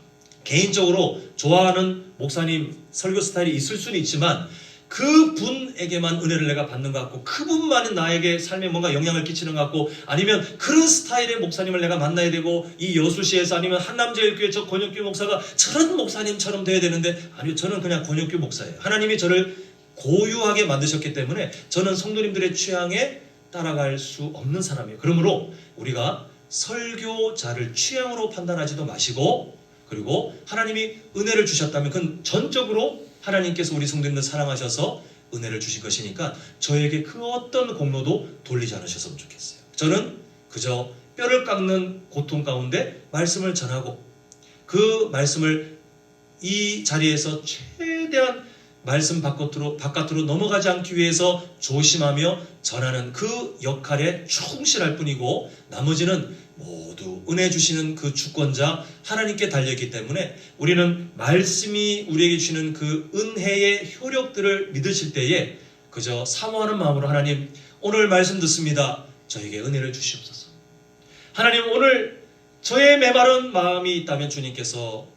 개인적으로 좋아하는 목사님 설교 스타일이 있을 수는 있지만 그분에게만 은혜를 내가 받는 것 같고, 그분만은 나에게 삶에 뭔가 영향을 끼치는 것 같고, 아니면 그런 스타일의 목사님을 내가 만나야 되고, 이 여수시에서 아니면 한남제일교회 저 권혁규 목사가 저런 목사님처럼 돼야 되는데, 아니요, 저는 그냥 권혁규 목사예요. 하나님이 저를 고유하게 만드셨기 때문에 저는 성도님들의 취향에 따라갈 수 없는 사람이에요. 그러므로 우리가 설교자를 취향으로 판단하지도 마시고, 그리고 하나님이 은혜를 주셨다면 그건 전적으로 하나님께서 우리 성도님들 사랑하셔서 은혜를 주실 것이니까 저에게 그 어떤 공로도 돌리지 않으셨으면 좋겠어요. 저는 그저 뼈를 깎는 고통 가운데 말씀을 전하고, 그 말씀을 이 자리에서 최대한 말씀 바깥으로 넘어가지 않기 위해서 조심하며 전하는 그 역할에 충실할 뿐이고, 나머지는 모두 은혜 주시는 그 주권자 하나님께 달려있기 때문에 우리는 말씀이 우리에게 주시는 그 은혜의 효력들을 믿으실 때에 그저 사모하는 마음으로, 하나님 오늘 말씀 듣습니다. 저에게 은혜를 주시옵소서. 하나님 오늘 저의 메마른 마음이 있다면 주님께서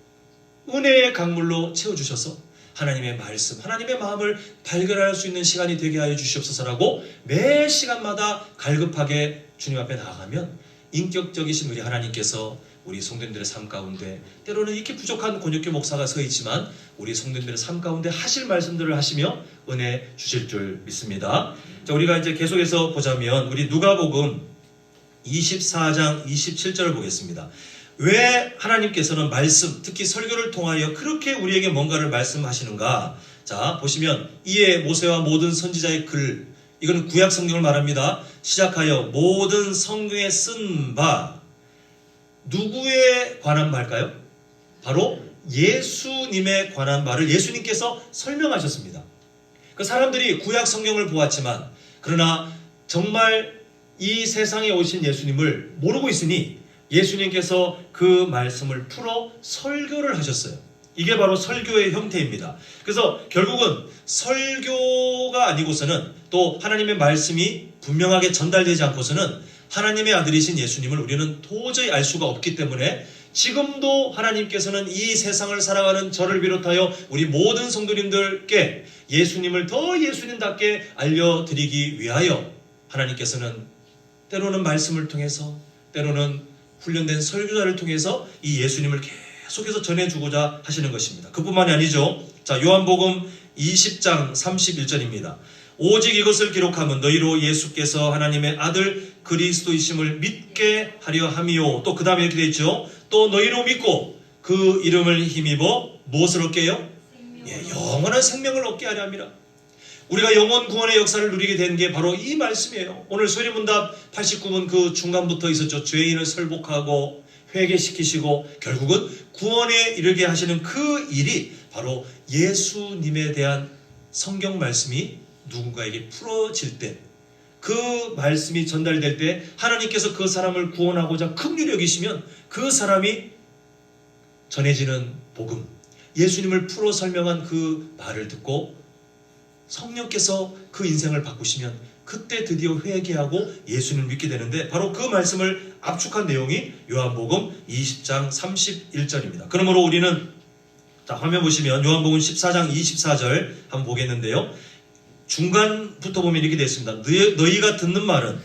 은혜의 강물로 채워주셔서 하나님의 말씀, 하나님의 마음을 발견할 수 있는 시간이 되게 하여 주시옵소서라고 매 시간마다 갈급하게 주님 앞에 나아가면 인격적이신 우리 하나님께서 우리 성도님들의 삶 가운데, 때로는 이렇게 부족한 권혁규 목사가 서 있지만 우리 성도님들의 삶 가운데 하실 말씀들을 하시며 은혜 주실 줄 믿습니다. 자, 우리가 이제 계속해서 보자면 우리 누가복음 24장 27절을 보겠습니다. 왜 하나님께서는 말씀, 특히 설교를 통하여 그렇게 우리에게 뭔가를 말씀하시는가? 자, 보시면 이에 모세와 모든 선지자의 글, 이건 구약 성경을 말합니다. 시작하여 모든 성경에 쓴 바, 누구에 관한 말까요? 바로 예수님에 관한 말을 예수님께서 설명하셨습니다. 그 사람들이 구약 성경을 보았지만 그러나 정말 이 세상에 오신 예수님을 모르고 있으니 예수님께서 그 말씀을 풀어 설교를 하셨어요. 이게 바로 설교의 형태입니다. 그래서 결국은 설교가 아니고서는 또 하나님의 말씀이 분명하게 전달되지 않고서는 하나님의 아들이신 예수님을 우리는 도저히 알 수가 없기 때문에 지금도 하나님께서는 이 세상을 살아가는 저를 비롯하여 우리 모든 성도님들께 예수님을 더 예수님답게 알려드리기 위하여 하나님께서는 때로는 말씀을 통해서 때로는 훈련된 설교자를 통해서 이 예수님을 계속해서 전해주고자 하시는 것입니다. 그뿐만이 아니죠. 자, 요한복음 20장 31절입니다. 오직 이것을 기록하면 너희로 예수께서 하나님의 아들 그리스도이심을 믿게 하려 함이요. 또 그 다음에 이렇게 되어 있죠. 또 너희로 믿고 그 이름을 힘입어 무엇을 얻게요? 영원한 생명을 얻게 하려 함이라. 우리가 영원 구원의 역사를 누리게 된 게 바로 이 말씀이에요. 오늘 소리문답 89분 그 중간부터 있었죠. 죄인을 설복하고 회개시키시고 결국은 구원에 이르게 하시는 그 일이 바로 예수님에 대한 성경 말씀이 누군가에게 풀어질 때, 그 말씀이 전달될 때 하나님께서 그 사람을 구원하고자 긍휼히 여기시면 그 사람이 전해지는 복음, 예수님을 풀어 설명한 그 말을 듣고 성령께서 그 인생을 바꾸시면 그때 드디어 회개하고 예수님을 믿게 되는데 바로 그 말씀을 압축한 내용이 요한복음 20장 31절입니다. 그러므로 우리는 자, 화면 보시면 요한복음 14장 24절 한번 보겠는데요. 중간부터 보면 이렇게 되어 있습니다. 너희가 듣는 말은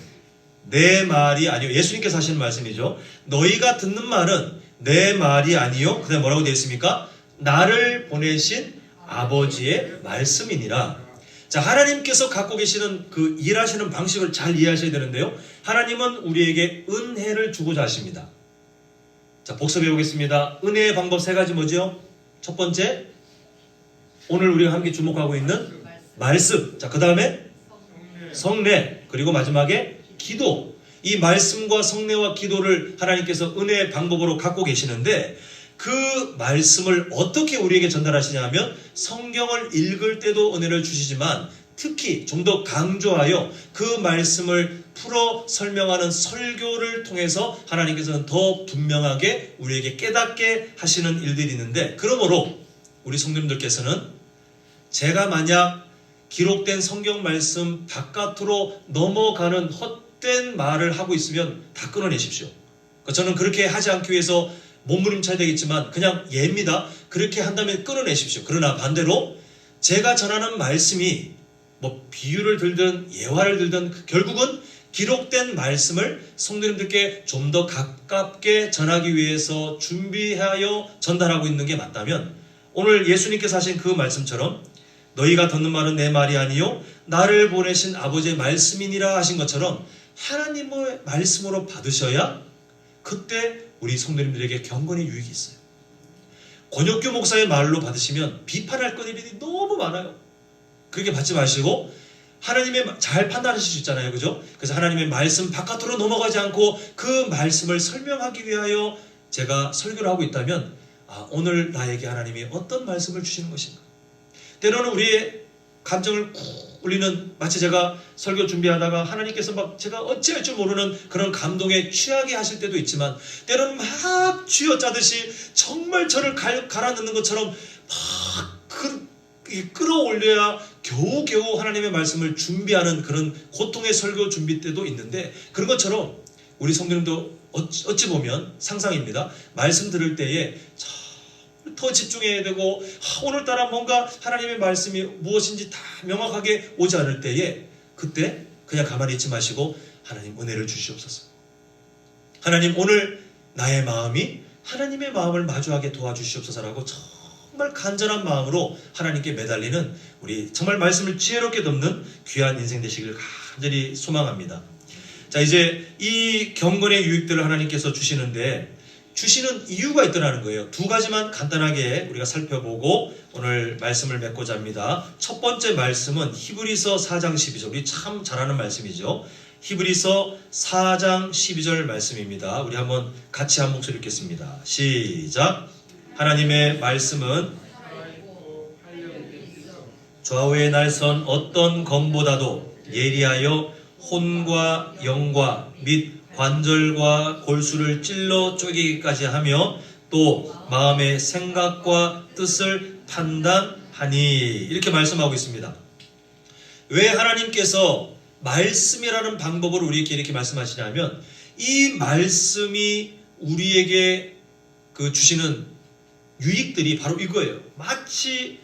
내 말이 아니요. 예수님께서 하시는 말씀이죠. 너희가 듣는 말은 내 말이 아니요. 그 다음에 뭐라고 되어 있습니까? 나를 보내신 아버지의 말씀이니라. 자, 하나님께서 갖고 계시는 그 일하시는 방식을 잘 이해하셔야 되는데요. 하나님은 우리에게 은혜를 주고자 하십니다. 자, 복습해 보겠습니다. 은혜의 방법 세 가지 뭐죠? 첫 번째, 오늘 우리가 함께 주목하고 있는 말씀. 자, 그 다음에 성례. 그리고 마지막에 기도. 이 말씀과 성례와 기도를 하나님께서 은혜의 방법으로 갖고 계시는데 그 말씀을 어떻게 우리에게 전달하시냐 하면 성경을 읽을 때도 은혜를 주시지만 특히 좀 더 강조하여 그 말씀을 풀어 설명하는 설교를 통해서 하나님께서는 더 분명하게 우리에게 깨닫게 하시는 일들이 있는데 그러므로 우리 성도님들께서는 제가 만약 기록된 성경 말씀 바깥으로 넘어가는 헛된 말을 하고 있으면 다 끊어내십시오. 저는 그렇게 하지 않기 위해서 몸부림쳐야 되겠지만 그냥 예입니다. 그렇게 한다면 끊어내십시오. 그러나 반대로 제가 전하는 말씀이 뭐 비유를 들든 예화를 들든 결국은 기록된 말씀을 성도님들께 좀 더 가깝게 전하기 위해서 준비하여 전달하고 있는 게 맞다면 오늘 예수님께서 하신 그 말씀처럼 너희가 듣는 말은 내 말이 아니요 나를 보내신 아버지의 말씀이니라 하신 것처럼 하나님의 말씀으로 받으셔야 그때 우리 성도님들에게 경건의 유익이 있어요. 권혁규 목사의 말로 받으시면 비판할 것들이 너무 많아요. 그렇게 받지 마시고 하나님의 잘 판단하실 수 있잖아요. 그죠? 그래서 하나님의 말씀 바깥으로 넘어가지 않고 그 말씀을 설명하기 위하여 제가 설교를 하고 있다면 오늘 나에게 하나님이 어떤 말씀을 주시는 것인가. 때로는 우리의 감정을 쿡 울리는 마치 제가 설교 준비하다가 하나님께서 막 제가 어찌할 줄 모르는 그런 감동에 취하게 하실 때도 있지만 때로는 막 쥐어짜듯이 정말 저를 갈아넣는 것처럼 막 끌어올려야 겨우겨우 하나님의 말씀을 준비하는 그런 고통의 설교 준비 때도 있는데 그런 것처럼 우리 성도님도 어찌 보면 상상입니다. 말씀 들을 때에 더 집중해야 되고 오늘따라 뭔가 하나님의 말씀이 무엇인지 다 명확하게 오지 않을 때에 그때 그냥 가만히 있지 마시고 하나님 은혜를 주시옵소서. 하나님 오늘 나의 마음이 하나님의 마음을 마주하게 도와주시옵소서라고 정말 간절한 마음으로 하나님께 매달리는 우리 정말 말씀을 지혜롭게 덮는 귀한 인생 되시기를 간절히 소망합니다. 자, 이제 이 경건의 유익들을 하나님께서 주시는데 주시는 이유가 있더라는 거예요. 두 가지만 간단하게 우리가 살펴보고 오늘 말씀을 맺고자 합니다. 첫 번째 말씀은 히브리서 4장 12절. 우리 참 잘 아는 말씀이죠. 히브리서 4장 12절 말씀입니다. 우리 한번 같이 한 목소리 읽겠습니다. 시작. 하나님의 말씀은 좌우의 날선 어떤 검보다도 예리하여 혼과 영과 및 관절과 골수를 찔러 쪼개기까지 하며 또 마음의 생각과 뜻을 판단하니, 이렇게 말씀하고 있습니다. 왜 하나님께서 말씀이라는 방법으로 우리에게 이렇게 말씀하시냐면, 이 말씀이 우리에게 주시는 유익들이 바로 이거예요. 마치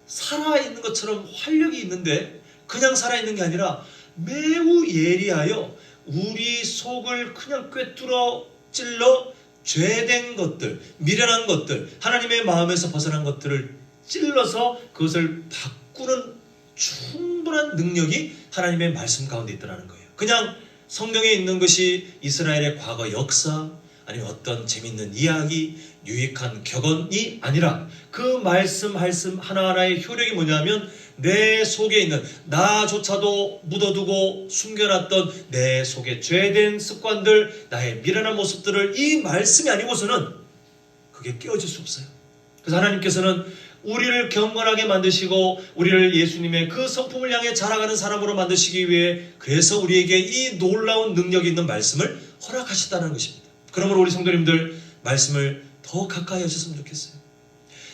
살아있는 것처럼 활력이 있는데 그냥 살아있는 게 아니라 매우 예리하여 우리 속을 그냥 꿰뚫어 찔러 죄된 것들, 미련한 것들, 하나님의 마음에서 벗어난 것들을 찔러서 그것을 바꾸는 충분한 능력이 하나님의 말씀 가운데 있더라는 거예요. 그냥 성경에 있는 것이 이스라엘의 과거 역사, 아니면 어떤 재밌는 이야기, 유익한 격언이 아니라 그 말씀 하나하나의 효력이 뭐냐면 내 속에 있는, 나조차도 묻어두고 숨겨놨던 내 속에 죄된 습관들, 나의 미련한 모습들을 이 말씀이 아니고서는 그게 깨어질 수 없어요. 그래서 하나님께서는 우리를 경건하게 만드시고 우리를 예수님의 그 성품을 향해 자라가는 사람으로 만드시기 위해, 그래서 우리에게 이 놀라운 능력이 있는 말씀을 허락하셨다는 것입니다. 그러므로 우리 성도님들, 말씀을 더 가까이 하셨으면 좋겠어요.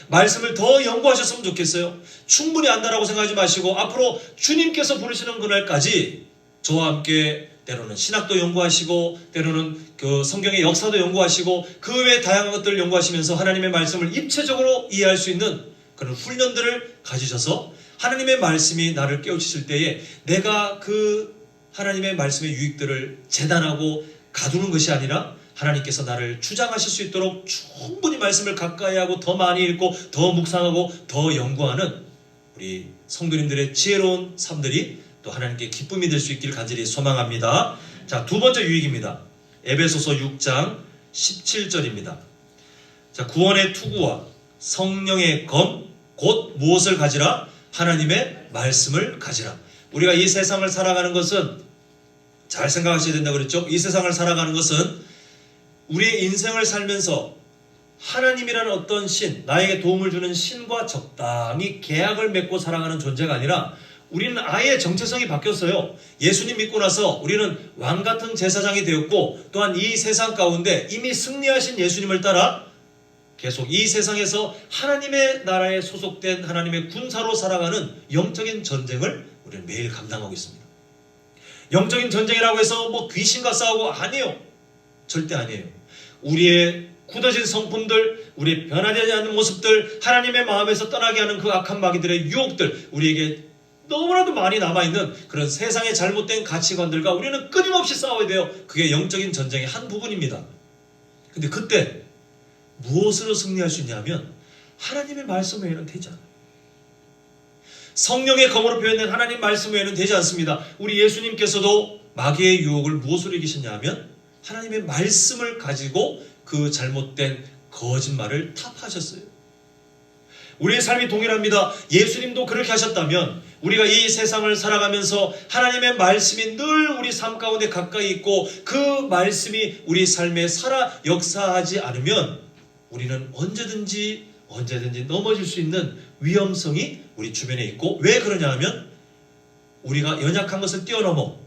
말씀을 더 연구하셨으면 좋겠어요. 충분히 안다라고 생각하지 마시고 앞으로 주님께서 부르시는 그날까지 저와 함께 때로는 신학도 연구하시고 때로는 그 성경의 역사도 연구하시고 그 외 다양한 것들을 연구하시면서 하나님의 말씀을 입체적으로 이해할 수 있는 그런 훈련들을 가지셔서 하나님의 말씀이 나를 깨우치실 때에 내가 그 하나님의 말씀의 유익들을 재단하고 가두는 것이 아니라 하나님께서 나를 주장하실 수 있도록 충분히 말씀을 가까이 하고 더 많이 읽고 더 묵상하고 더 연구하는 우리 성도님들의 지혜로운 삶들이 또 하나님께 기쁨이 될 수 있기를 간절히 소망합니다. 자, 두 번째 유익입니다. 에베소서 6장 17절입니다. 자, 구원의 투구와 성령의 검 곧 무엇을 가지라? 하나님의 말씀을 가지라. 우리가 이 세상을 살아가는 것은, 잘 생각하셔야 된다고 그랬죠? 이 세상을 살아가는 것은 우리의 인생을 살면서 하나님이라는 어떤 신, 나에게 도움을 주는 신과 적당히 계약을 맺고 살아가는 존재가 아니라 우리는 아예 정체성이 바뀌었어요. 예수님 믿고 나서 우리는 왕같은 제사장이 되었고, 또한 이 세상 가운데 이미 승리하신 예수님을 따라 계속 이 세상에서 하나님의 나라에 소속된 하나님의 군사로 살아가는 영적인 전쟁을 우리는 매일 감당하고 있습니다. 영적인 전쟁이라고 해서 뭐 귀신과 싸우고, 아니에요. 절대 아니에요. 우리의 굳어진 성품들, 우리의 변화되지 않는 모습들, 하나님의 마음에서 떠나게 하는 그 악한 마귀들의 유혹들, 우리에게 너무나도 많이 남아있는 그런 세상의 잘못된 가치관들과 우리는 끊임없이 싸워야 돼요. 그게 영적인 전쟁의 한 부분입니다. 근데 그때 무엇으로 승리할 수 있냐면 하나님의 말씀 외에는 되지 않아요. 성령의 검으로 표현된 하나님 말씀 외에는 되지 않습니다. 우리 예수님께서도 마귀의 유혹을 무엇으로 이기셨냐면 하나님의 말씀을 가지고 그 잘못된 거짓말을 타파하셨어요. 우리의 삶이 동일합니다. 예수님도 그렇게 하셨다면 우리가 이 세상을 살아가면서 하나님의 말씀이 늘 우리 삶 가운데 가까이 있고 그 말씀이 우리 삶에 살아 역사하지 않으면 우리는 언제든지 넘어질 수 있는 위험성이 우리 주변에 있고, 왜 그러냐 하면 우리가 연약한 것을 뛰어넘어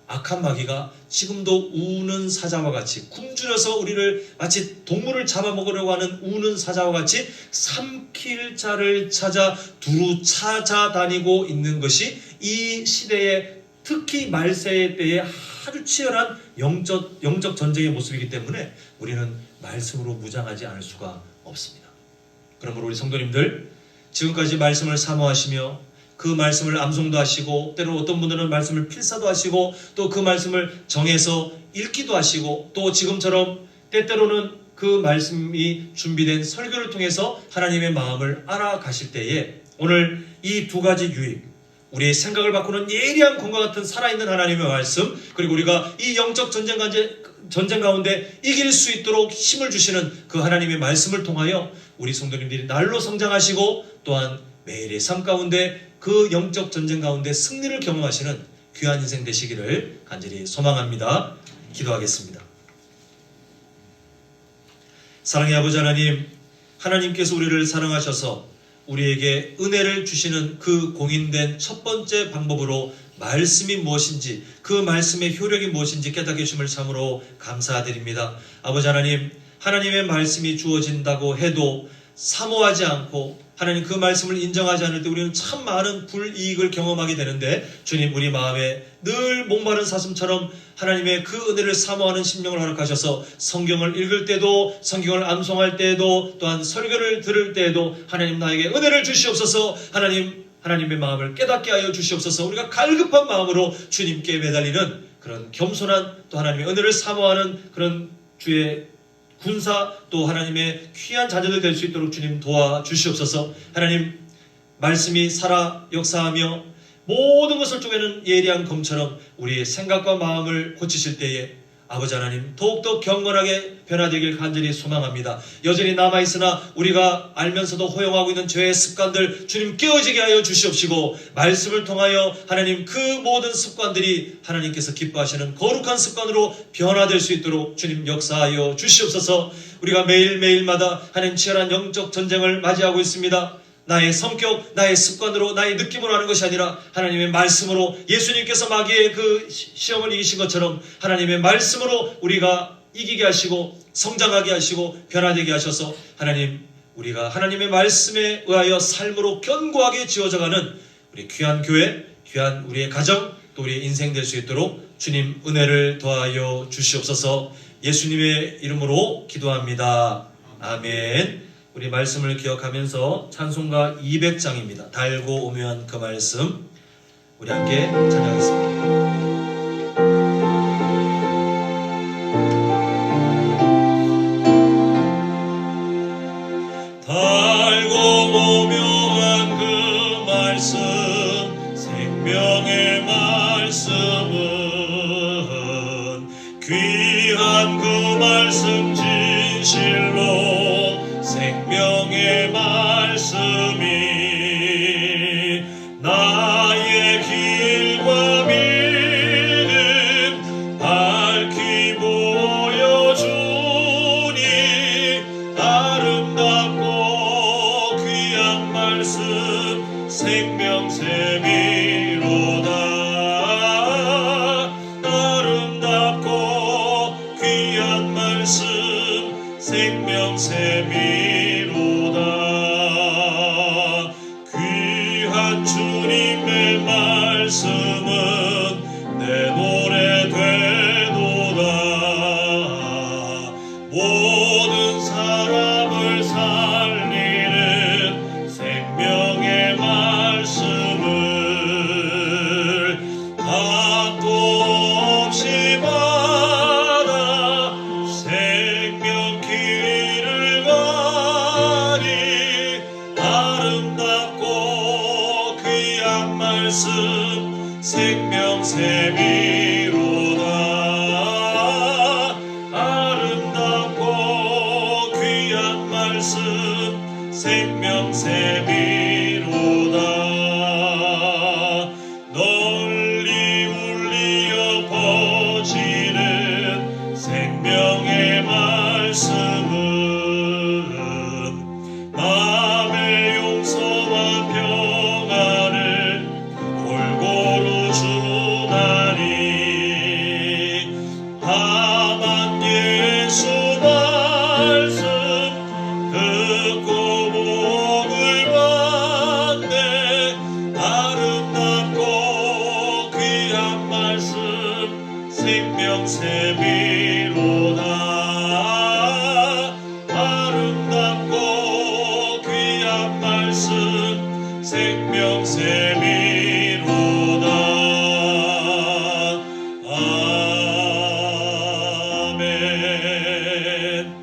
악한 마귀가 지금도 우는 사자와 같이 굶주려서 우리를 마치 동물을 잡아먹으려고 하는 우는 사자와 같이 삼킬 자를 찾아 두루 찾아다니고 있는 것이 이 시대에, 특히 말세의 때에 아주 치열한 영적 전쟁의 모습이기 때문에 우리는 말씀으로 무장하지 않을 수가 없습니다. 그러므로 우리 성도님들, 지금까지 말씀을 사모하시며 그 말씀을 암송도 하시고, 때로 어떤 분들은 말씀을 필사도 하시고, 또 그 말씀을 정해서 읽기도 하시고, 또 지금처럼 때때로는 그 말씀이 준비된 설교를 통해서 하나님의 마음을 알아가실 때에 오늘 이 두 가지 유익, 우리의 생각을 바꾸는 예리한 검과 같은 살아있는 하나님의 말씀, 그리고 우리가 이 영적 전쟁 가운데 이길 수 있도록 힘을 주시는 그 하나님의 말씀을 통하여 우리 성도님들이 날로 성장하시고 또한 매일의 삶 가운데 그 영적 전쟁 가운데 승리를 경험하시는 귀한 인생 되시기를 간절히 소망합니다. 기도하겠습니다. 사랑의 아버지 하나님, 하나님께서 우리를 사랑하셔서 우리에게 은혜를 주시는 그 공인된 첫 번째 방법으로 말씀이 무엇인지, 그 말씀의 효력이 무엇인지 깨닫게 해주심을 참으로 감사드립니다. 아버지 하나님, 하나님의 말씀이 주어진다고 해도 사모하지 않고 하나님 그 말씀을 인정하지 않을 때 우리는 참 많은 불이익을 경험하게 되는데, 주님 우리 마음에 늘 목마른 사슴처럼 하나님의 그 은혜를 사모하는 심령을 허락하셔서 성경을 읽을 때도, 성경을 암송할 때에도, 또한 설교를 들을 때에도 하나님 나에게 은혜를 주시옵소서. 하나님의 마음을 깨닫게 하여 주시옵소서. 우리가 갈급한 마음으로 주님께 매달리는 그런 겸손한, 또 하나님의 은혜를 사모하는 그런 주의 군사, 또 하나님의 귀한 자녀들 될 수 있도록 주님 도와주시옵소서. 하나님 말씀이 살아 역사하며 모든 것을 쪼개는 예리한 검처럼 우리의 생각과 마음을 고치실 때에 아버지 하나님 더욱더 경건하게 변화되길 간절히 소망합니다. 여전히 남아있으나 우리가 알면서도 허용하고 있는 죄의 습관들 주님 깨어지게 하여 주시옵시고, 말씀을 통하여 하나님 그 모든 습관들이 하나님께서 기뻐하시는 거룩한 습관으로 변화될 수 있도록 주님 역사하여 주시옵소서. 우리가 매일매일마다 하나님 치열한 영적 전쟁을 맞이하고 있습니다. 나의 성격, 나의 습관으로, 나의 느낌으로 하는 것이 아니라 하나님의 말씀으로, 예수님께서 마귀의 그 시험을 이기신 것처럼 하나님의 말씀으로 우리가 이기게 하시고 성장하게 하시고 변화되게 하셔서 하나님, 우리가 하나님의 말씀에 의하여 삶으로 견고하게 지어져가는 우리 귀한 교회, 귀한 우리의 가정, 또 우리의 인생 될 수 있도록 주님 은혜를 더하여 주시옵소서. 예수님의 이름으로 기도합니다. 아멘. 우리 말씀을 기억하면서 찬송가 200장입니다. 달고 오묘한 그 말씀, 우리 함께 찬양하겠습니다. 달고 오묘한 그 말씀, 생명의 말씀은 귀한 그 말씀 진실로 생명의 말씀이 나의 길과 믿음 밝히 보여주니 아름답고 귀한 말씀 생명샘이로다. 아름답고 귀한 말씀 생명샘이로다. 귀한 주님의 말씀은 내 노래 되도다. 모든 사람을 살리는 생명의 말씀을 값도 없이 받아 생명 길을 가니 아름답고 귀한 말씀 생명샘이로다. 아름답고 귀한 말씀 생명샘이로다. 널리 울리어 퍼지는 생명의 말씀은 마음의 용서와 평안을 골고루 주나니 다만 예수 말씀 듣고 복을 받네. 아름답고 귀한 말씀 생명샘이로다. 아름답고 귀한 말씀 생명샘이로다. 아멘.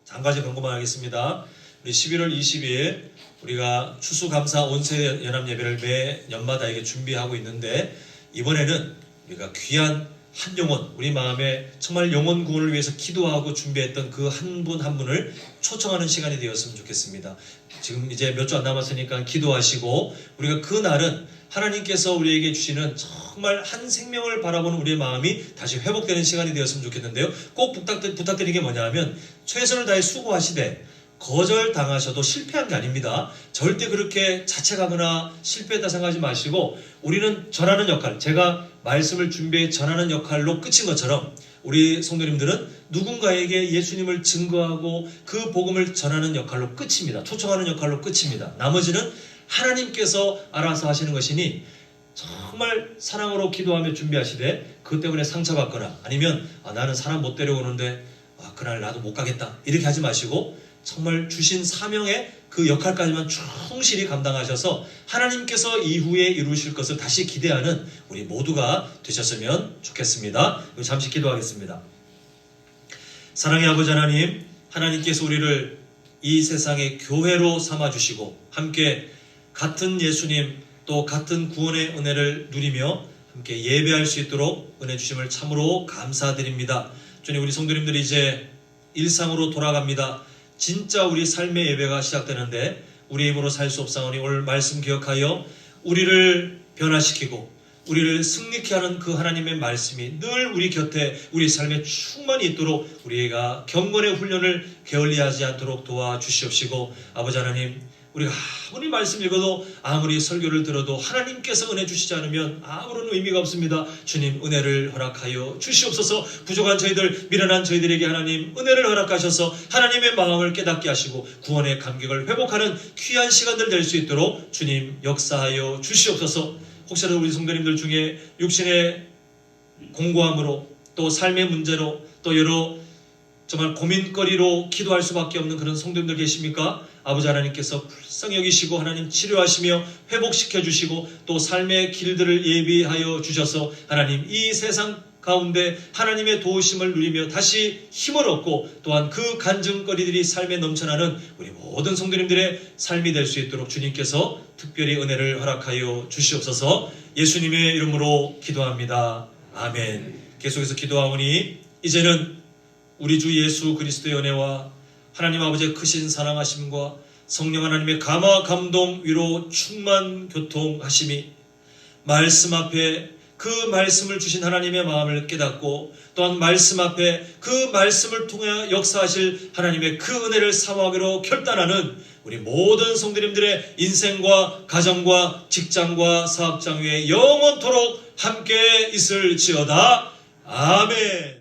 한 가지 경고만 하겠습니다. 우리 11월 22일 우리가 추수감사 온세연합예배를 매 년마다 이게 준비하고 있는데, 이번에는 우리가 귀한 한 영혼, 우리 마음에 정말 영혼 구원을 위해서 기도하고 준비했던 그 한 분 한 분을 초청하는 시간이 되었으면 좋겠습니다. 지금 이제 몇 주 안 남았으니까 기도하시고, 우리가 그 날은 하나님께서 우리에게 주시는 정말 한 생명을 바라보는 우리의 마음이 다시 회복되는 시간이 되었으면 좋겠는데요. 꼭 부탁드리는 게 뭐냐면, 최선을 다해 수고하시되 거절당하셔도 실패한 게 아닙니다. 절대 그렇게 자책하거나 실패했다 생각하지 마시고, 우리는 전하는 역할, 제가 말씀을 준비해 전하는 역할로 끝인 것처럼 우리 성도님들은 누군가에게 예수님을 증거하고 그 복음을 전하는 역할로 끝입니다. 초청하는 역할로 끝입니다. 나머지는 하나님께서 알아서 하시는 것이니, 정말 사랑으로 기도하며 준비하시되 그것 때문에 상처받거나 아니면 나는 사람 못 데려오는데 그날 나도 못 가겠다 이렇게 하지 마시고, 정말 주신 사명의 그 역할까지만 충실히 감당하셔서 하나님께서 이후에 이루실 것을 다시 기대하는 우리 모두가 되셨으면 좋겠습니다. 잠시 기도하겠습니다. 사랑의 아버지 하나님, 하나님께서 우리를 이 세상의 교회로 삼아주시고 함께 같은 예수님 또 같은 구원의 은혜를 누리며 함께 예배할 수 있도록 은혜 주심을 참으로 감사드립니다. 주님, 우리 성도님들이 이제 일상으로 돌아갑니다. 진짜 우리 삶의 예배가 시작되는데 우리 힘으로 살 수 없사오니 오늘 말씀 기억하여 우리를 변화시키고 우리를 승리케 하는 그 하나님의 말씀이 늘 우리 곁에 우리 삶에 충만히 있도록 우리가 경건의 훈련을 게을리하지 않도록 도와주시옵시고, 아버지 하나님, 우리가 아무리 말씀 읽어도 아무리 설교를 들어도 하나님께서 은혜 주시지 않으면 아무런 의미가 없습니다. 주님, 은혜를 허락하여 주시옵소서. 부족한 저희들, 미련한 저희들에게 하나님 은혜를 허락하셔서 하나님의 마음을 깨닫게 하시고 구원의 감격을 회복하는 귀한 시간들 될 수 있도록 주님 역사하여 주시옵소서. 혹시라도 우리 성도님들 중에 육신의 공고함으로 또 삶의 문제로 또 여러 정말 고민거리로 기도할 수밖에 없는 그런 성도님들 계십니까? 아버지 하나님께서 불쌍히 여기시고 하나님 치료하시며 회복시켜 주시고 또 삶의 길들을 예비하여 주셔서 하나님 이 세상 가운데 하나님의 도우심을 누리며 다시 힘을 얻고 또한 그 간증거리들이 삶에 넘쳐나는 우리 모든 성도님들의 삶이 될 수 있도록 주님께서 특별히 은혜를 허락하여 주시옵소서. 예수님의 이름으로 기도합니다. 아멘. 계속해서 기도하오니 이제는 우리 주 예수 그리스도의 은혜와 하나님 아버지의 크신 사랑하심과 성령 하나님의 감화 감동 위로 충만 교통하심이 말씀 앞에 그 말씀을 주신 하나님의 마음을 깨닫고 또한 말씀 앞에 그 말씀을 통해 역사하실 하나님의 그 은혜를 사모하기로 결단하는 우리 모든 성도님들의 인생과 가정과 직장과 사업장 위에 영원토록 함께 있을지어다. 아멘.